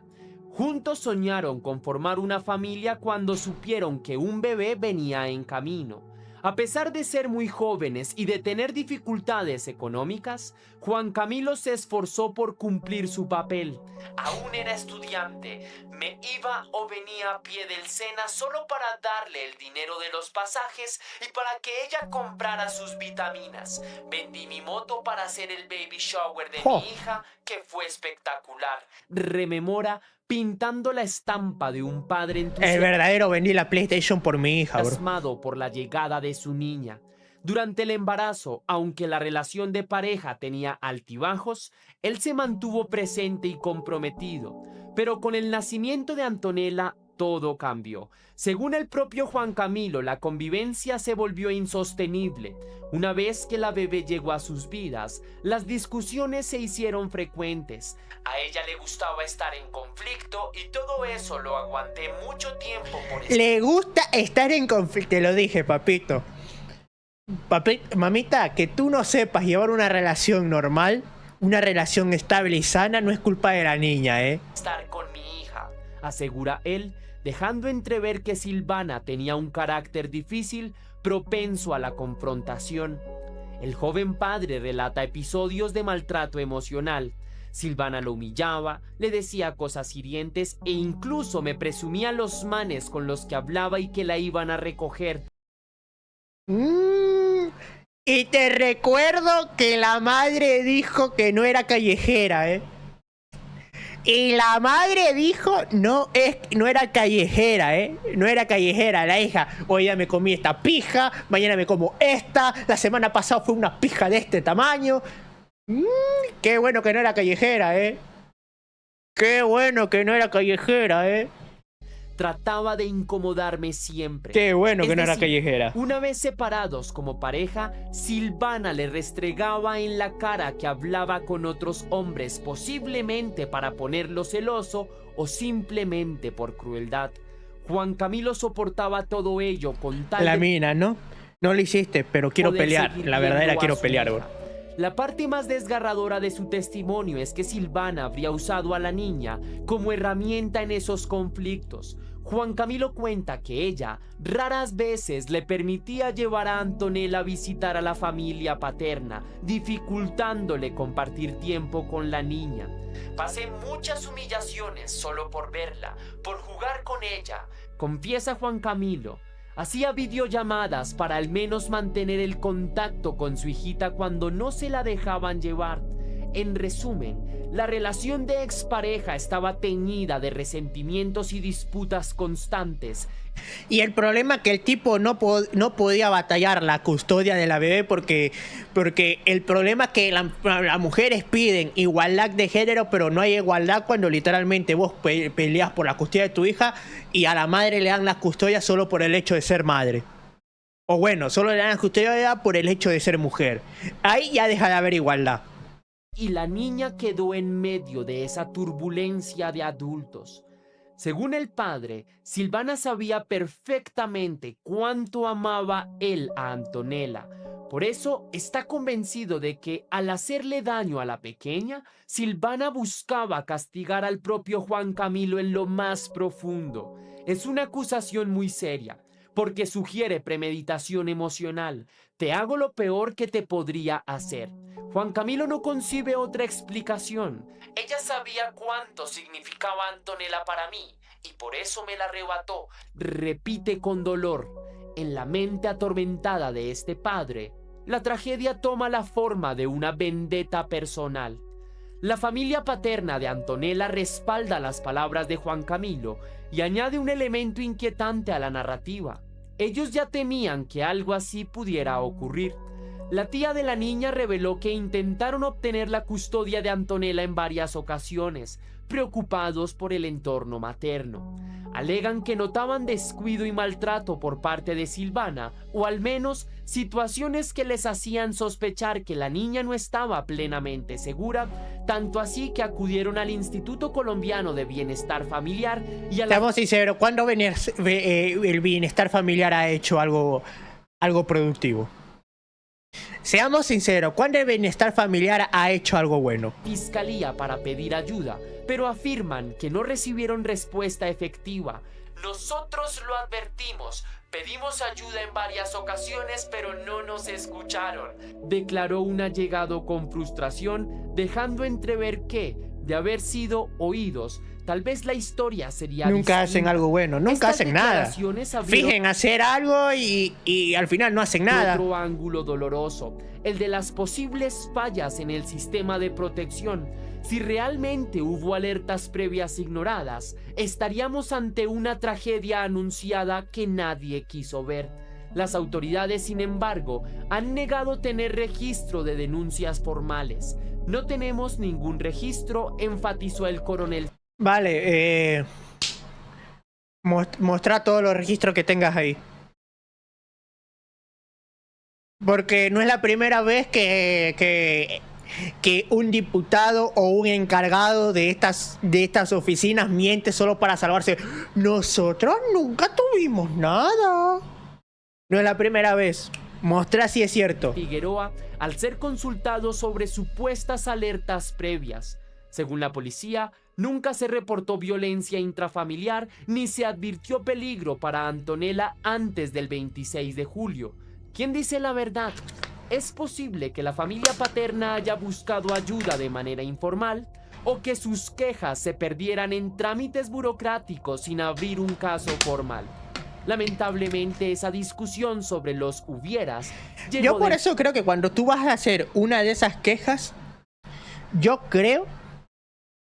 Juntos soñaron con formar una familia cuando supieron que un bebé venía en camino. A pesar de ser muy jóvenes y de tener dificultades económicas, Juan Camilo se esforzó por cumplir su papel. Aún era estudiante, me iba o venía a pie del Sena solo para darle el dinero de los pasajes y para que ella comprara sus vitaminas. Vendí mi moto para hacer el baby shower de mi hija, que fue espectacular. Rememora pintando la estampa de un padre entusiasmado. El verdadero, vendí la PlayStation por mi hija, bro. Entusiasmado por la llegada de su niña. Durante el embarazo, aunque la relación de pareja tenía altibajos, él se mantuvo presente y comprometido. Pero con el nacimiento de Antonella, todo cambió. Según el propio Juan Camilo, la convivencia se volvió insostenible. Una vez que la bebé llegó a sus vidas, las discusiones se hicieron frecuentes. A ella le gustaba estar en conflicto y todo eso lo aguanté mucho tiempo por eso. Le gusta estar en conflicto, te lo dije, papito. Mamita, que tú no sepas llevar una relación normal, una relación estable y sana, no es culpa de la niña, Estar con mi hija, asegura él, dejando entrever que Silvana tenía un carácter difícil, propenso a la confrontación. El joven padre relata episodios de maltrato emocional. Silvana lo humillaba, le decía cosas hirientes e incluso me presumía los manes con los que hablaba y que la iban a recoger. Y te recuerdo que la madre dijo que no era callejera, Y la madre dijo no era callejera, No era callejera, la hija. Hoy ya me comí esta pija, mañana me como esta, la semana pasada fue una pija de este tamaño. Qué bueno que no era callejera, Qué bueno que no era callejera, Trataba de incomodarme siempre. Qué bueno que no era callejera. Una vez separados como pareja, Silvana le restregaba en la cara que hablaba con otros hombres, posiblemente para ponerlo celoso o simplemente por crueldad. Juan Camilo soportaba todo ello con tal La mina, ¿no? No lo hiciste, pero quiero pelear. La verdadera quiero pelear, bro. La parte más desgarradora de su testimonio es que Silvana habría usado a la niña como herramienta en esos conflictos. Juan Camilo cuenta que ella raras veces le permitía llevar a Antonella a visitar a la familia paterna, dificultándole compartir tiempo con la niña. Pasé muchas humillaciones solo por verla, por jugar con ella, confiesa Juan Camilo. Hacía videollamadas para al menos mantener el contacto con su hijita cuando no se la dejaban llevar. En resumen, la relación de expareja estaba teñida de resentimientos y disputas constantes. Y el problema es que el tipo no podía batallar la custodia de la bebé porque el problema es que las mujeres piden igualdad de género, pero no hay igualdad cuando literalmente vos peleas por la custodia de tu hija y a la madre le dan la custodia solo por el hecho de ser madre. O bueno, solo le dan la custodia por el hecho de ser mujer. Ahí ya deja de haber igualdad. Y la niña quedó en medio de esa turbulencia de adultos. Según el padre, Silvana sabía perfectamente cuánto amaba él a Antonella. Por eso está convencido de que al hacerle daño a la pequeña, Silvana buscaba castigar al propio Juan Camilo en lo más profundo. Es una acusación muy seria, porque sugiere premeditación emocional. Te hago lo peor que te podría hacer. Juan Camilo no concibe otra explicación. Ella sabía cuánto significaba Antonella para mí y por eso me la arrebató. Repite con dolor. En la mente atormentada de este padre, la tragedia toma la forma de una vendetta personal. La familia paterna de Antonella respalda las palabras de Juan Camilo y añade un elemento inquietante a la narrativa. Ellos ya temían que algo así pudiera ocurrir. La tía de la niña reveló que intentaron obtener la custodia de Antonella en varias ocasiones, preocupados por el entorno materno. Alegan que notaban descuido y maltrato por parte de Silvana, o al menos situaciones que les hacían sospechar que la niña no estaba plenamente segura, tanto así que acudieron al Instituto Colombiano de Bienestar Familiar y a la... Seamos sinceros, ¿cuándo el bienestar familiar ha hecho algo productivo? Seamos sinceros, ¿cuándo el bienestar familiar ha hecho algo bueno? Fiscalía para pedir ayuda, pero afirman que no recibieron respuesta efectiva. Nosotros lo advertimos, pedimos ayuda en varias ocasiones, pero no nos escucharon, declaró un allegado con frustración, dejando entrever que, de haber sido oídos, tal vez la historia sería Nunca distinta. hacen algo bueno, nunca Estas hacen nada. declaraciones abrieron Fingen hacer algo y al final no hacen nada. otro ángulo doloroso, el de las posibles fallas en el sistema de protección. Si realmente hubo alertas previas ignoradas, estaríamos ante una tragedia anunciada que nadie quiso ver. Las autoridades, sin embargo, han negado tener registro de denuncias formales. No tenemos ningún registro, enfatizó el coronel. Vale, mostrar todos los registros que tengas ahí. Porque no es la primera vez que un diputado o un encargado de estas oficinas miente solo para salvarse. Nosotros nunca tuvimos nada. No es la primera vez. Mostrar si es cierto. Figueroa, al ser consultado sobre supuestas alertas previas. Según la policía, nunca se reportó violencia intrafamiliar ni se advirtió peligro para Antonella antes del 26 de julio. ¿Quién dice la verdad? ¿Es posible que la familia paterna haya buscado ayuda de manera informal o que sus quejas se perdieran en trámites burocráticos sin abrir un caso formal? Lamentablemente, esa discusión sobre los hubieras llegó Yo por eso creo que cuando tú vas a hacer una de esas quejas, yo creo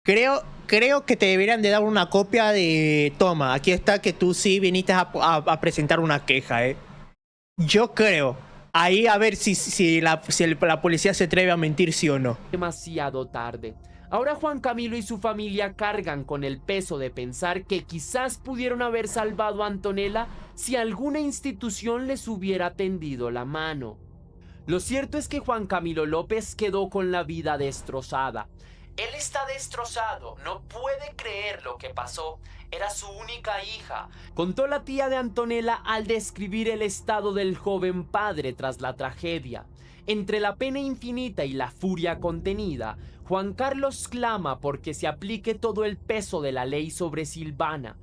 que te deberían de dar una copia de... Toma, aquí está que tú sí viniste a presentar una queja, Yo creo. Ahí a ver si la policía se atreve a mentir, sí o no. demasiado tarde. Ahora Juan Camilo y su familia cargan con el peso de pensar que quizás pudieron haber salvado a Antonella si alguna institución les hubiera tendido la mano. Lo cierto es que Juan Camilo López quedó con la vida destrozada. Él está destrozado, no puede creer lo que pasó. Era su única hija, contó la tía de Antonella al describir el estado del joven padre tras la tragedia. Entre la pena infinita y la furia contenida, Juan Carlos clama porque se aplique todo el peso de la ley sobre Silvana.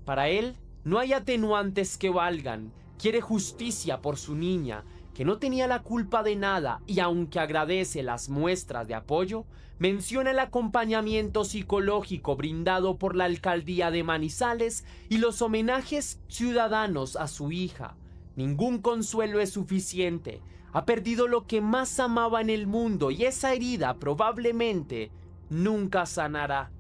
Para él, no hay atenuantes que valgan. Quiere justicia por su niña, que no tenía la culpa de nada, y aunque agradece las muestras de apoyo, menciona el acompañamiento psicológico brindado por la alcaldía de Manizales y los homenajes ciudadanos a su hija. Ningún consuelo es suficiente. Ha perdido lo que más amaba en el mundo y esa herida probablemente nunca sanará.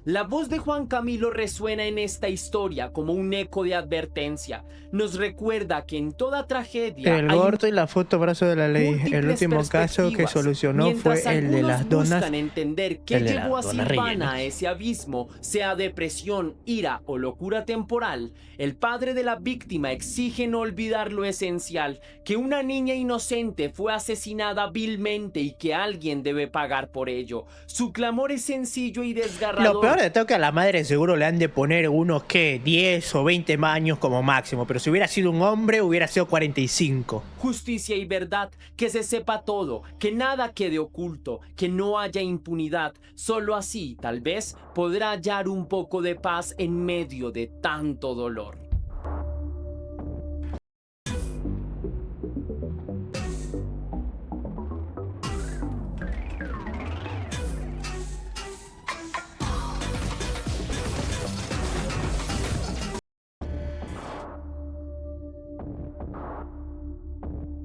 La voz de Juan Camilo resuena en esta historia como un eco de advertencia. Nos recuerda que en toda tragedia El gordo y la foto brazo de la ley. El último caso que solucionó fue el de las donas. Buscan entender qué llevó a Silvana a ese abismo, sea depresión, ira o locura temporal. El padre de la víctima exige no olvidar lo esencial, que una niña inocente fue asesinada vilmente y que alguien debe pagar por ello. Su clamor es sencillo y desgarrador. Lo peor menor de edad que a la madre seguro le han de poner unos, ¿qué? 10 o 20 años como máximo. Pero si hubiera sido un hombre, hubiera sido 45. Justicia y verdad, que se sepa todo, que nada quede oculto, que no haya impunidad. Solo así, tal vez, podrá hallar un poco de paz en medio de tanto dolor.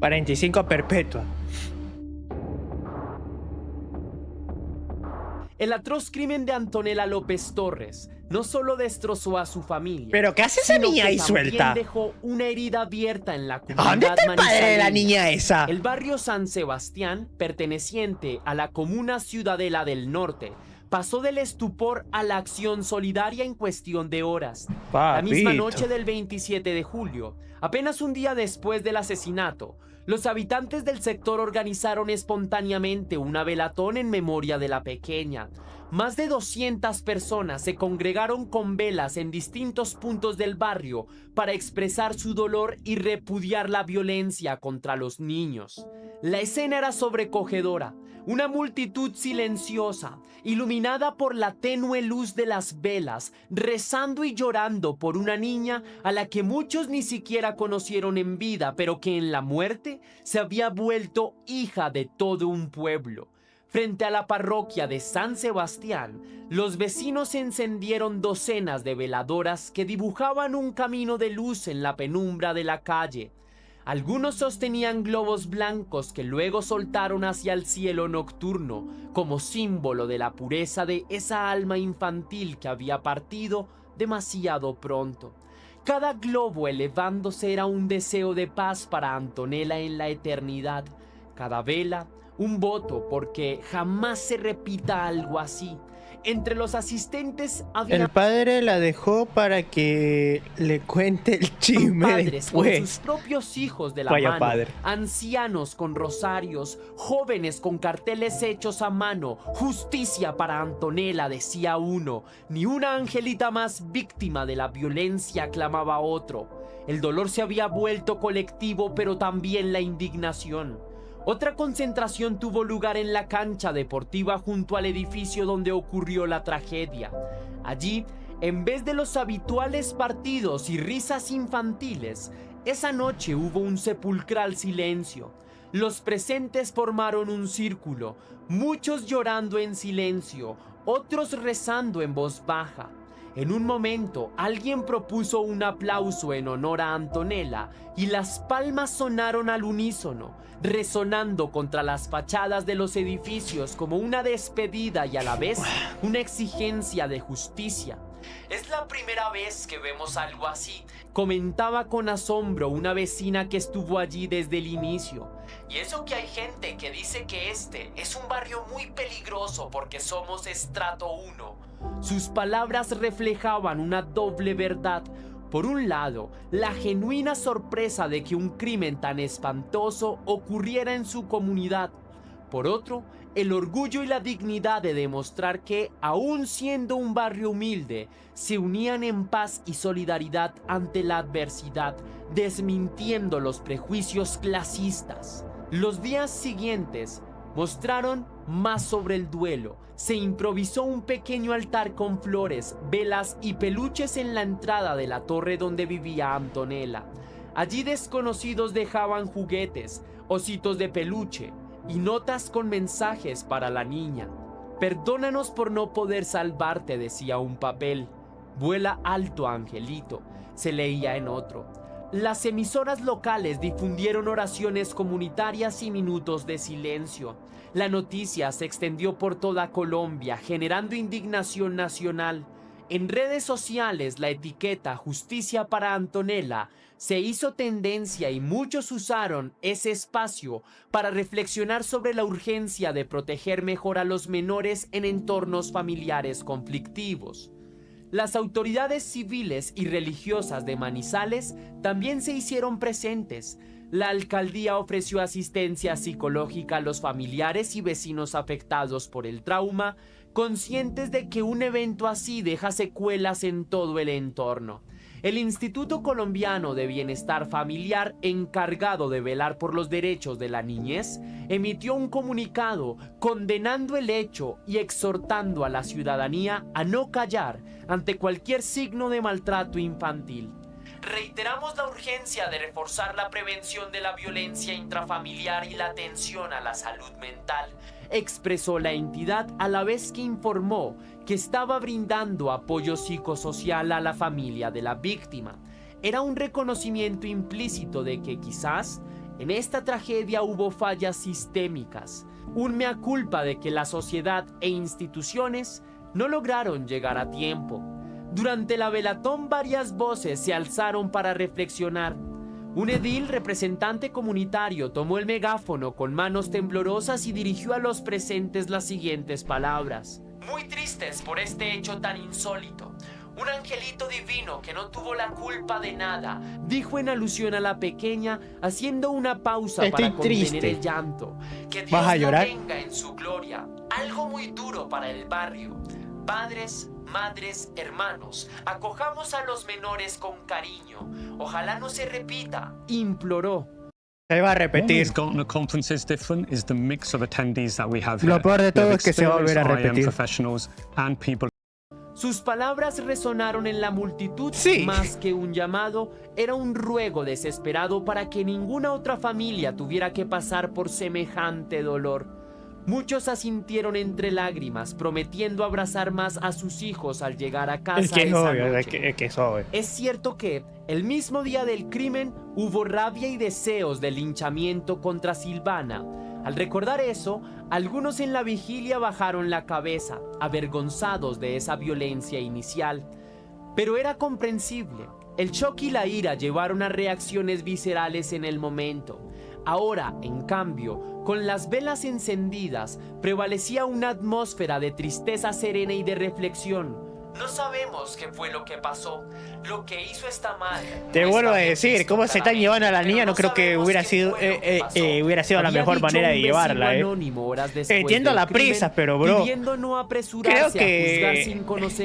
$45 perpetua. El atroz crimen de Antonella López Torres no solo destrozó a su familia, ¿Pero qué hace esa sino niña que ahí también suelta? dejó una herida abierta en la ¿A comunidad dónde está el padre de la manizaleña. niña esa? El barrio San Sebastián, perteneciente a la comuna Ciudadela del Norte, pasó del estupor a la acción solidaria en cuestión de horas. La misma Papito. noche del 27 de julio, apenas un día después del asesinato, los habitantes del sector organizaron espontáneamente una velatón en memoria de la pequeña. Más de 200 personas se congregaron con velas en distintos puntos del barrio para expresar su dolor y repudiar la violencia contra los niños. La escena era sobrecogedora. Una multitud silenciosa, iluminada por la tenue luz de las velas, rezando y llorando por una niña a la que muchos ni siquiera conocieron en vida, pero que en la muerte se había vuelto hija de todo un pueblo. Frente a la parroquia de San Sebastián, los vecinos encendieron docenas de veladoras que dibujaban un camino de luz en la penumbra de la calle. Algunos sostenían globos blancos que luego soltaron hacia el cielo nocturno como símbolo de la pureza de esa alma infantil que había partido demasiado pronto. Cada globo elevándose era un deseo de paz para Antonella en la eternidad. Cada vela, un voto porque jamás se repita algo así. Entre los asistentes había El padre la dejó para que le cuente el chisme padres con sus después. propios hijos de la Vaya mano, padre. ancianos con rosarios, jóvenes con carteles hechos a mano. Justicia para Antonella, decía uno. Ni una angelita más víctima de la violencia, clamaba otro. El dolor se había vuelto colectivo, pero también la indignación. Otra concentración tuvo lugar en la cancha deportiva junto al edificio donde ocurrió la tragedia. Allí, en vez de los habituales partidos y risas infantiles, esa noche hubo un sepulcral silencio. Los presentes formaron un círculo, muchos llorando en silencio, otros rezando en voz baja. En un momento, alguien propuso un aplauso en honor a Antonella y las palmas sonaron al unísono, resonando contra las fachadas de los edificios como una despedida y a la vez una exigencia de justicia. Es la primera vez que vemos algo así, comentaba con asombro una vecina que estuvo allí desde el inicio. Y eso que hay gente que dice que este es un barrio muy peligroso porque somos estrato 1. Sus palabras reflejaban una doble verdad. Por un lado, la genuina sorpresa de que un crimen tan espantoso ocurriera en su comunidad. Por otro, el orgullo y la dignidad de demostrar que, aun siendo un barrio humilde, se unían en paz y solidaridad ante la adversidad, desmintiendo los prejuicios clasistas. Los días siguientes mostraron más sobre el duelo. Se improvisó un pequeño altar con flores, velas y peluches en la entrada de la torre donde vivía Antonella. Allí desconocidos dejaban juguetes, ositos de peluche y notas con mensajes para la niña. Perdónanos por no poder salvarte, decía un papel. Vuela alto, angelito, se leía en otro. Las emisoras locales difundieron oraciones comunitarias y minutos de silencio. La noticia se extendió por toda Colombia, generando indignación nacional. En redes sociales, la etiqueta Justicia para Antonella se hizo tendencia y muchos usaron ese espacio para reflexionar sobre la urgencia de proteger mejor a los menores en entornos familiares conflictivos. Las autoridades civiles y religiosas de Manizales también se hicieron presentes. La alcaldía ofreció asistencia psicológica a los familiares y vecinos afectados por el trauma, conscientes de que un evento así deja secuelas en todo el entorno. El Instituto Colombiano de Bienestar Familiar, encargado de velar por los derechos de la niñez, emitió un comunicado condenando el hecho y exhortando a la ciudadanía a no callar ante cualquier signo de maltrato infantil. Reiteramos la urgencia de reforzar la prevención de la violencia intrafamiliar y la atención a la salud mental, expresó la entidad a la vez que informó que estaba brindando apoyo psicosocial a la familia de la víctima. Era un reconocimiento implícito de que quizás en esta tragedia hubo fallas sistémicas, un mea culpa de que la sociedad e instituciones no lograron llegar a tiempo. Durante la velatón varias voces se alzaron para reflexionar. Un edil representante comunitario tomó el megáfono con manos temblorosas y dirigió a los presentes las siguientes palabras. Muy tristes por este hecho tan insólito. Un angelito divino que no tuvo la culpa de nada, dijo en alusión a la pequeña, haciendo una pausa para contener el llanto. Que Dios la tenga en su gloria. Algo muy duro para el barrio. Padres, madres, hermanos, acojamos a los menores con cariño. Ojalá no se repita, imploró. Se va a repetir. Lo peor de todo es que se va a volver a repetir. Sus palabras resonaron en la multitud. Más que un llamado, era un ruego desesperado para que ninguna otra familia tuviera que pasar por semejante dolor. Muchos asintieron entre lágrimas, prometiendo abrazar más a sus hijos al llegar a casa esa noche. Es cierto que, el mismo día del crimen, hubo rabia y deseos de linchamiento contra Silvana. Al recordar eso, algunos en la vigilia bajaron la cabeza, avergonzados de esa violencia inicial. Pero era comprensible. El shock y la ira llevaron a reacciones viscerales en el momento. Ahora, en cambio, con las velas encendidas, prevalecía una atmósfera de tristeza serena y de reflexión. No sabemos qué fue lo que pasó. Lo que hizo esta madre. Te vuelvo a decir, cómo se están llevando a la niña, no creo que hubiera sido la mejor manera de llevarla. Entiendo la prisa, pero bro,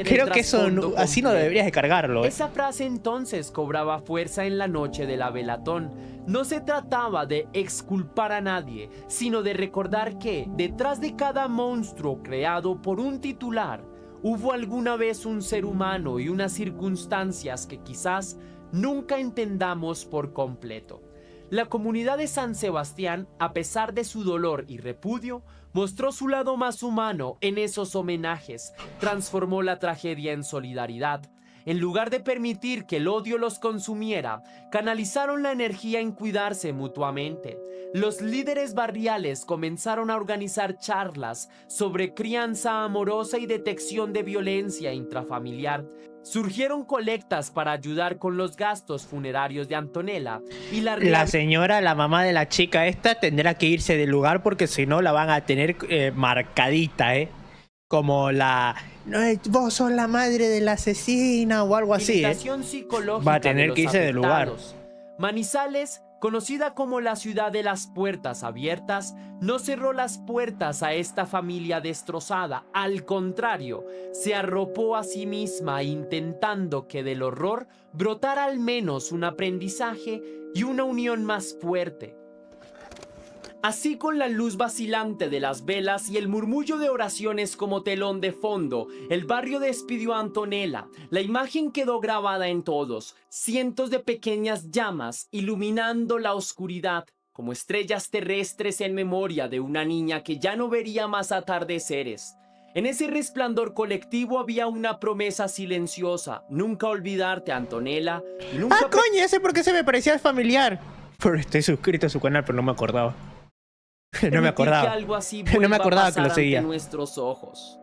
creo que eso así no deberías de cargarlo. Esa frase entonces cobraba fuerza en la noche de la velatón. No se trataba de exculpar a nadie, sino de recordar que, detrás de cada monstruo creado por un titular, hubo alguna vez un ser humano y unas circunstancias que quizás nunca entendamos por completo. La comunidad de San Sebastián, a pesar de su dolor y repudio, mostró su lado más humano en esos homenajes, transformó la tragedia en solidaridad. En lugar de permitir que el odio los consumiera, canalizaron la energía en cuidarse mutuamente. Los líderes barriales comenzaron a organizar charlas sobre crianza amorosa y detección de violencia intrafamiliar. Surgieron colectas para ayudar con los gastos funerarios de Antonella y la señora, la mamá de la chica esta, tendrá que irse del lugar porque si no la van a tener marcadita, como la... No, vos sos la madre de la asesina o algo así, va a tener que irse del lugar. Manizales, conocida como la ciudad de las puertas abiertas, no cerró las puertas a esta familia destrozada. Al contrario, se arropó a sí misma intentando que del horror brotara al menos un aprendizaje y una unión más fuerte. Así, con la luz vacilante de las velas y el murmullo de oraciones como telón de fondo, el barrio despidió a Antonella. La imagen quedó grabada en todos, cientos de pequeñas llamas iluminando la oscuridad, como estrellas terrestres en memoria de una niña que ya no vería más atardeceres. En ese resplandor colectivo había una promesa silenciosa: nunca olvidarte, Antonella. Nunca coño, ya sé por qué se me parecía familiar. Pero estoy suscrito a su canal, pero no me acordaba. No me acordaba. Que algo así no me acordaba que lo seguía. Ante nuestros ojos.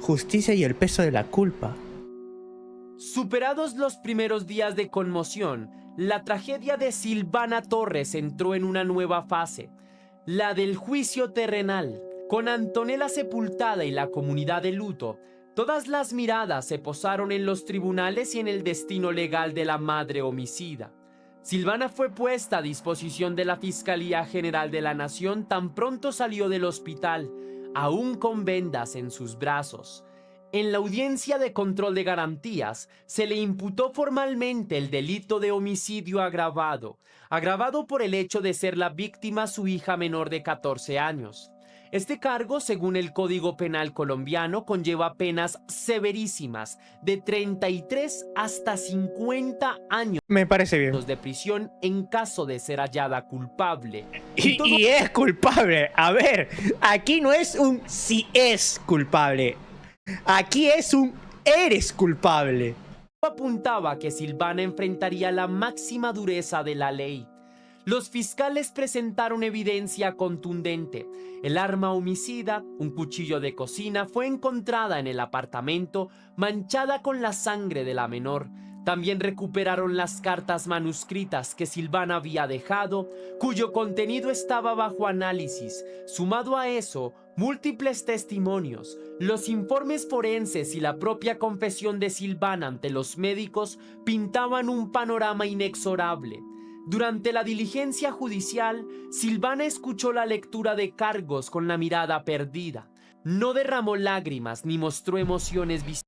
Justicia y el peso de la culpa. Superados los primeros días de conmoción, la tragedia de Silvana Torres entró en una nueva fase, la del juicio terrenal. Con Antonella sepultada y la comunidad de luto, todas las miradas se posaron en los tribunales y en el destino legal de la madre homicida. Silvana fue puesta a disposición de la Fiscalía General de la Nación tan pronto salió del hospital, aún con vendas en sus brazos. En la audiencia de control de garantías, se le imputó formalmente el delito de homicidio agravado por el hecho de ser la víctima su hija menor de 14 años. Este cargo, según el Código Penal colombiano, conlleva penas severísimas de 33 hasta 50 años. Me parece bien. De prisión en caso de ser hallada culpable. Y es culpable. A ver, aquí no es un si es culpable. Aquí es un eres culpable. Apuntaba que Silvana enfrentaría la máxima dureza de la ley. Los fiscales presentaron evidencia contundente. El arma homicida, un cuchillo de cocina, fue encontrada en el apartamento manchada con la sangre de la menor. También recuperaron las cartas manuscritas que Silvana había dejado, cuyo contenido estaba bajo análisis. Sumado a eso, múltiples testimonios, los informes forenses y la propia confesión de Silvana ante los médicos pintaban un panorama inexorable. Durante la diligencia judicial, Silvana escuchó la lectura de cargos con la mirada perdida. No derramó lágrimas ni mostró emociones visibles.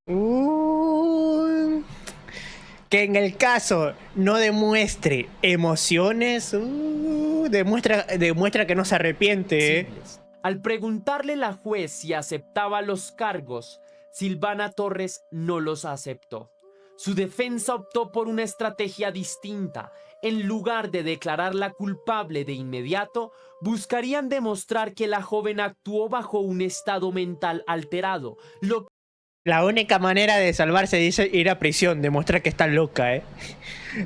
Que en el caso no demuestre emociones, demuestra que no se arrepiente. Al preguntarle la juez si aceptaba los cargos, Silvana Torres no los aceptó. Su defensa optó por una estrategia distinta. En lugar de declararla culpable de inmediato, buscarían demostrar que la joven actuó bajo un estado mental alterado. La única manera de salvarse es ir a prisión, demostrar que está loca,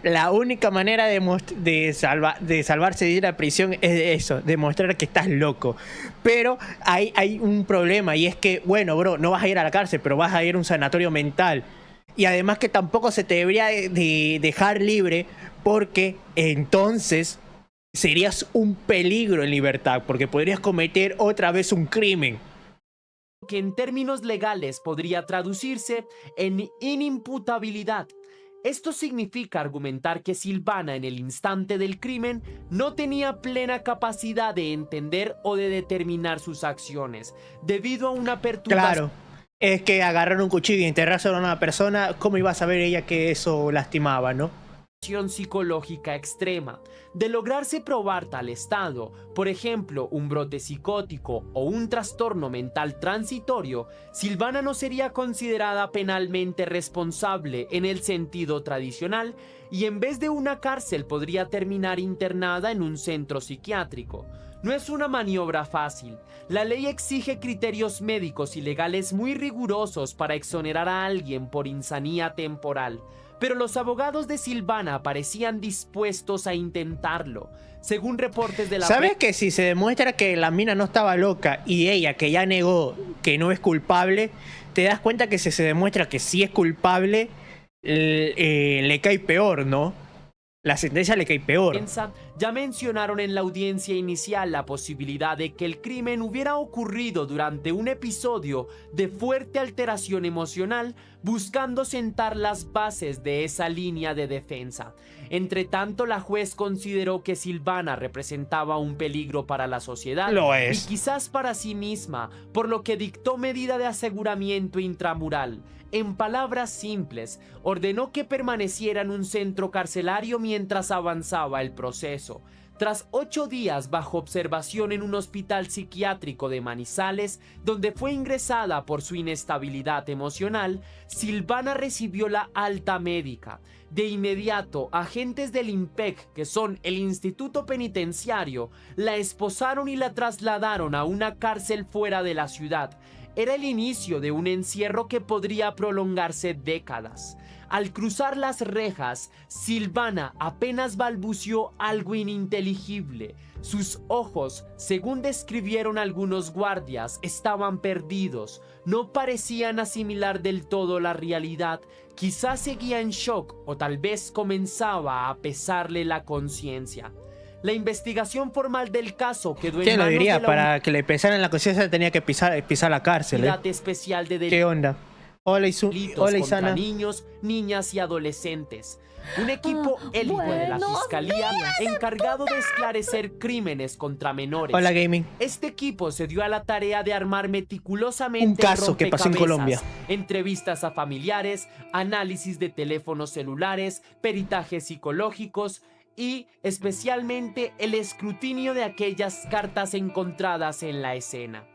La única manera de salvarse de ir a prisión es eso, demostrar que estás loco. Pero hay un problema y es que, bueno, bro, no vas a ir a la cárcel, pero vas a ir a un sanatorio mental. Y además que tampoco se te debería de dejar libre porque entonces serías un peligro en libertad, porque podrías cometer otra vez un crimen. Que en términos legales podría traducirse en inimputabilidad. Esto significa argumentar que Silvana en el instante del crimen no tenía plena capacidad de entender o de determinar sus acciones, debido a una perturbación. Claro, es que agarrar un cuchillo y enterrárselo a una persona, ¿cómo iba a saber ella que eso lastimaba, no? Psicológica extrema. De lograrse probar tal estado, por ejemplo, un brote psicótico o un trastorno mental transitorio, Silvana no sería considerada penalmente responsable en el sentido tradicional y en vez de una cárcel podría terminar internada en un centro psiquiátrico. No es una maniobra fácil. La ley exige criterios médicos y legales muy rigurosos para exonerar a alguien por insanía temporal. Pero los abogados de Silvana parecían dispuestos a intentarlo. Según reportes de la... ¿Sabes que si se demuestra que la mina no estaba loca y ella, que ya negó que no es culpable, te das cuenta que si se demuestra que sí es culpable, le cae peor, ¿no? La sentencia le cae peor. Ya mencionaron en la audiencia inicial la posibilidad de que el crimen hubiera ocurrido durante un episodio de fuerte alteración emocional, buscando sentar las bases de esa línea de defensa. Entre tanto, la juez consideró que Silvana representaba un peligro para la sociedad y quizás para sí misma, por lo que dictó medida de aseguramiento intramural. En palabras simples, ordenó que permaneciera en un centro carcelario mientras avanzaba el proceso. Tras 8 días bajo observación en un hospital psiquiátrico de Manizales, donde fue ingresada por su inestabilidad emocional, Silvana recibió la alta médica. De inmediato, agentes del IMPEC, que son el Instituto Penitenciario, la esposaron y la trasladaron a una cárcel fuera de la ciudad. Era el inicio de un encierro que podría prolongarse décadas. Al cruzar las rejas, Silvana apenas balbuceó algo ininteligible. Sus ojos, según describieron algunos guardias, estaban perdidos. No parecían asimilar del todo la realidad. Quizás seguía en shock o tal vez comenzaba a pesarle la conciencia. La investigación formal del caso quedó en ¿quién lo manos diría? de la Para que le pesaran la conciencia tenía que pisar la cárcel. Unidad Especial de Delitos. ¿Qué onda? Hola, delitos hola, contra Isana. niños, niñas y adolescentes. Un equipo élite de la Buenos fiscalía encargado de esclarecer crímenes contra menores. Hola, Gaming. Este equipo se dio a la tarea de armar meticulosamente Un caso que pasó en rompecabezas, Colombia. entrevistas a familiares, análisis de teléfonos celulares, peritajes psicológicos y especialmente el escrutinio de aquellas cartas encontradas en la escena.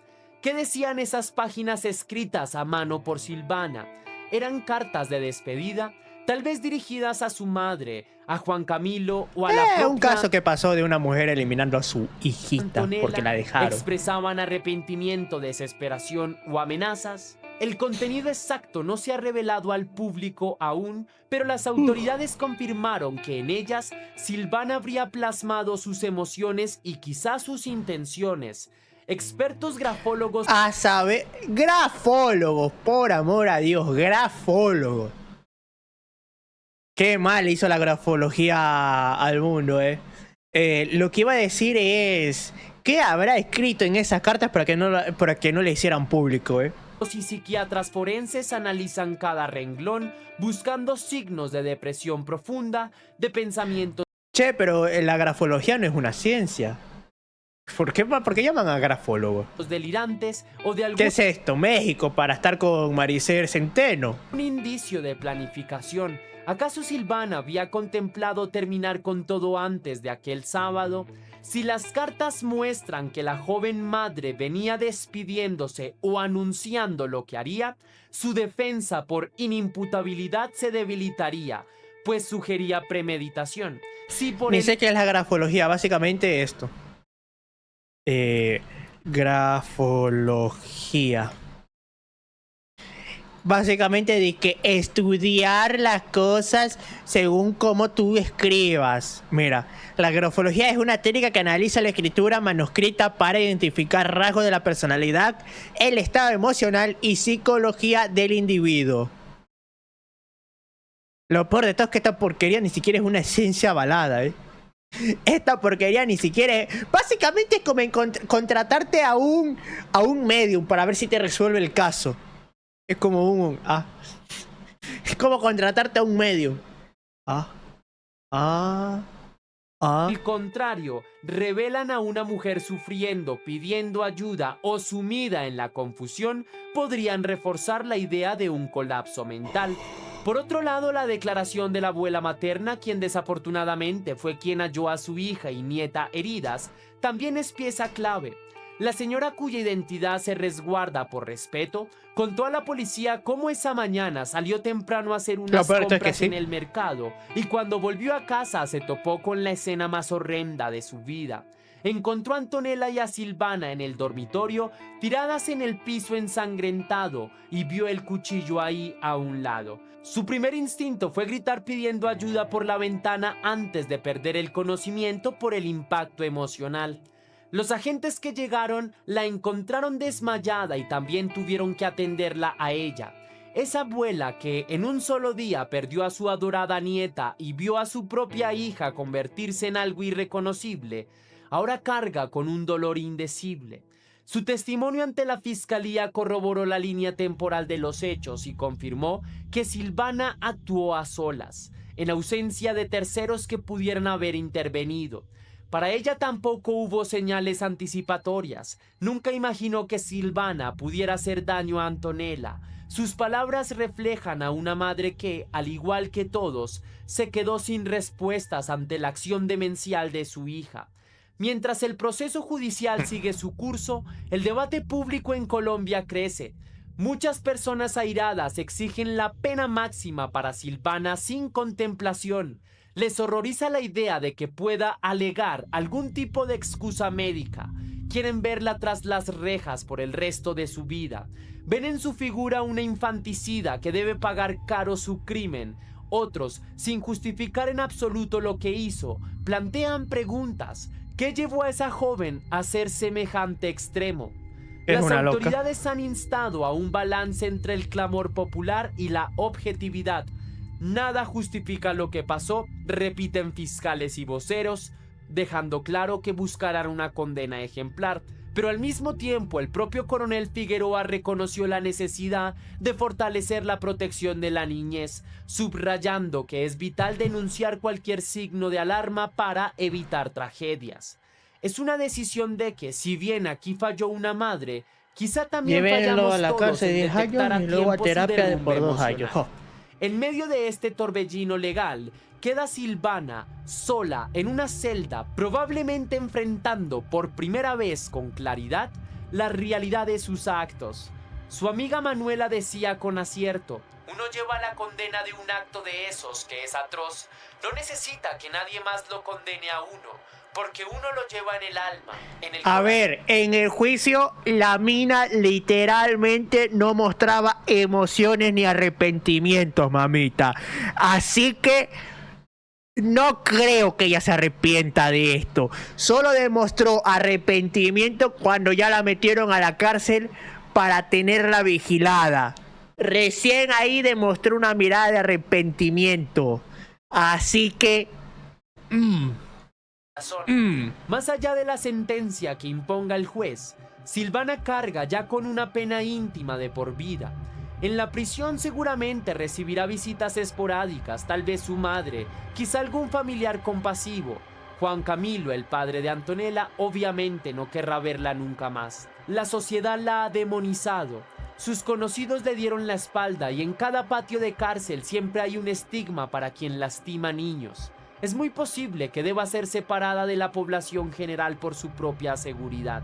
¿Qué decían esas páginas escritas a mano por Silvana? ¿Eran cartas de despedida? Tal vez dirigidas a su madre, a Juan Camilo o a la propia Un caso que pasó de una mujer eliminando a su hijita Antonella. porque la dejaron. ¿Expresaban arrepentimiento, desesperación o amenazas? El contenido exacto no se ha revelado al público aún, pero las autoridades confirmaron que en ellas Silvana habría plasmado sus emociones y quizás sus intenciones. Expertos grafólogos A saber, grafólogos, por amor a Dios, grafólogos. Qué mal hizo la grafología al mundo, Lo que iba a decir es, ¿qué habrá escrito en esas cartas para que no le hicieran público, y psiquiatras forenses analizan cada renglón, buscando signos de depresión profunda, de pensamientos Che, pero la grafología no es una ciencia. ¿Por qué llaman a grafólogo? delirantes o de algún ¿Qué es esto? ¿México para estar con Maricel Centeno? indicio de planificación. ¿Acaso Silvana había contemplado terminar con todo antes de aquel sábado? Si las cartas muestran que la joven madre venía despidiéndose o anunciando lo que haría, su defensa por inimputabilidad se debilitaría, pues sugería premeditación. Si por Ni el sé qué es la grafología, básicamente esto. Grafología. Básicamente de que estudiar las cosas según cómo tú escribas. Mira, la grafología es una técnica que analiza la escritura manuscrita para identificar rasgos de la personalidad, el estado emocional y psicología del individuo. Lo peor de todo es que esta porquería ni siquiera es una esencia avalada, Esta porquería ni siquiera es... Básicamente es como contratarte a un medium para ver si te resuelve el caso. Es como es como contratarte a un medium. Al contrario, revelan a una mujer sufriendo, pidiendo ayuda o sumida en la confusión, podrían reforzar la idea de un colapso mental. Por otro lado, la declaración de la abuela materna, quien desafortunadamente fue quien halló a su hija y nieta heridas, también es pieza clave. La señora, cuya identidad se resguarda por respeto, contó a la policía cómo esa mañana salió temprano a hacer unas compras en el mercado y cuando volvió a casa se topó con la escena más horrenda de su vida. Encontró a Antonella y a Silvana en el dormitorio, tiradas en el piso ensangrentado, y vio el cuchillo ahí a un lado. Su primer instinto fue gritar pidiendo ayuda por la ventana antes de perder el conocimiento por el impacto emocional. Los agentes que llegaron la encontraron desmayada y también tuvieron que atenderla a ella. Esa abuela que en un solo día perdió a su adorada nieta y vio a su propia hija convertirse en algo irreconocible, ahora carga con un dolor indecible. Su testimonio ante la fiscalía corroboró la línea temporal de los hechos y confirmó que Silvana actuó a solas, en ausencia de terceros que pudieran haber intervenido. Para ella tampoco hubo señales anticipatorias. Nunca imaginó que Silvana pudiera hacer daño a Antonella. Sus palabras reflejan a una madre que, al igual que todos, se quedó sin respuestas ante la acción demencial de su hija. Mientras el proceso judicial sigue su curso, el debate público en Colombia crece. Muchas personas airadas exigen la pena máxima para Silvana sin contemplación. Les horroriza la idea de que pueda alegar algún tipo de excusa médica. Quieren verla tras las rejas por el resto de su vida. Ven en su figura una infanticida que debe pagar caro su crimen. Otros, sin justificar en absoluto lo que hizo, plantean preguntas. ¿Qué llevó a esa joven a ser semejante extremo? Las autoridades han instado a un balance entre el clamor popular y la objetividad. Nada justifica lo que pasó, repiten fiscales y voceros, dejando claro que buscarán una condena ejemplar. Pero al mismo tiempo, el propio coronel Figueroa reconoció la necesidad de fortalecer la protección de la niñez, subrayando que es vital denunciar cualquier signo de alarma para evitar tragedias. Es una decisión de que, si bien aquí falló una madre, quizá también Llévenlo fallamos a la todos cárcel en 10 años detectar a y luego a tiempo su terapia de derrumbe por 2 años. emocional. En medio de este torbellino legal, queda Silvana sola en una celda, probablemente enfrentando por primera vez con claridad la realidad de sus actos. Su amiga Manuela decía con acierto: uno lleva la condena de un acto de esos que es atroz. No necesita que nadie más lo condene a uno, porque uno lo lleva en el alma, en el A corazón. ver, en el juicio la mina literalmente no mostraba emociones ni arrepentimientos, mamita. Así que no creo que ella se arrepienta de esto. Solo demostró arrepentimiento cuando ya la metieron a la cárcel para tenerla vigilada. Recién ahí demostró una mirada de arrepentimiento. Así que... Más allá de la sentencia que imponga el juez, Silvana carga ya con una pena íntima de por vida. En la prisión seguramente recibirá visitas esporádicas, tal vez su madre, quizá algún familiar compasivo. Juan Camilo, el padre de Antonella, obviamente no querrá verla nunca más. La sociedad la ha demonizado. Sus conocidos le dieron la espalda y en cada patio de cárcel siempre hay un estigma para quien lastima niños. Es muy posible que deba ser separada de la población general por su propia seguridad.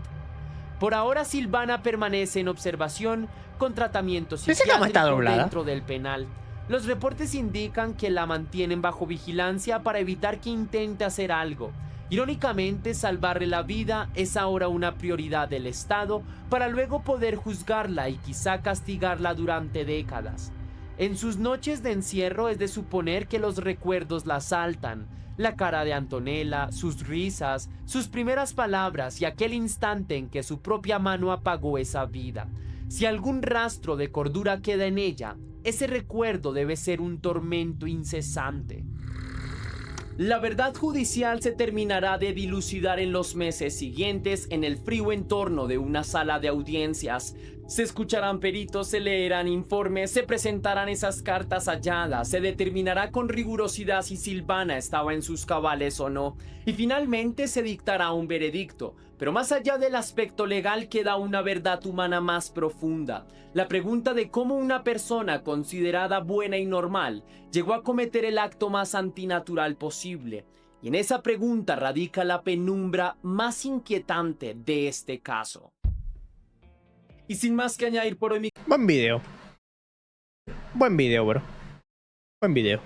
Por ahora Silvana permanece en observación con tratamiento ¿Esa cama está psiquiátrico doblada? dentro del penal. Los reportes indican que la mantienen bajo vigilancia para evitar que intente hacer algo. Irónicamente, salvarle la vida es ahora una prioridad del Estado para luego poder juzgarla y quizá castigarla durante décadas. En sus noches de encierro es de suponer que los recuerdos la asaltan. La cara de Antonella, sus risas, sus primeras palabras y aquel instante en que su propia mano apagó esa vida. Si algún rastro de cordura queda en ella, ese recuerdo debe ser un tormento incesante. La verdad judicial se terminará de dilucidar en los meses siguientes en el frío entorno de una sala de audiencias. Se escucharán peritos, se leerán informes, se presentarán esas cartas halladas, se determinará con rigurosidad si Silvana estaba en sus cabales o no, y finalmente se dictará un veredicto. Pero más allá del aspecto legal queda una verdad humana más profunda, la pregunta de cómo una persona considerada buena y normal llegó a cometer el acto más antinatural posible. Y en esa pregunta radica la penumbra más inquietante de este caso. Y sin más que añadir por hoy, Buen video. Buen video, bro. Buen video.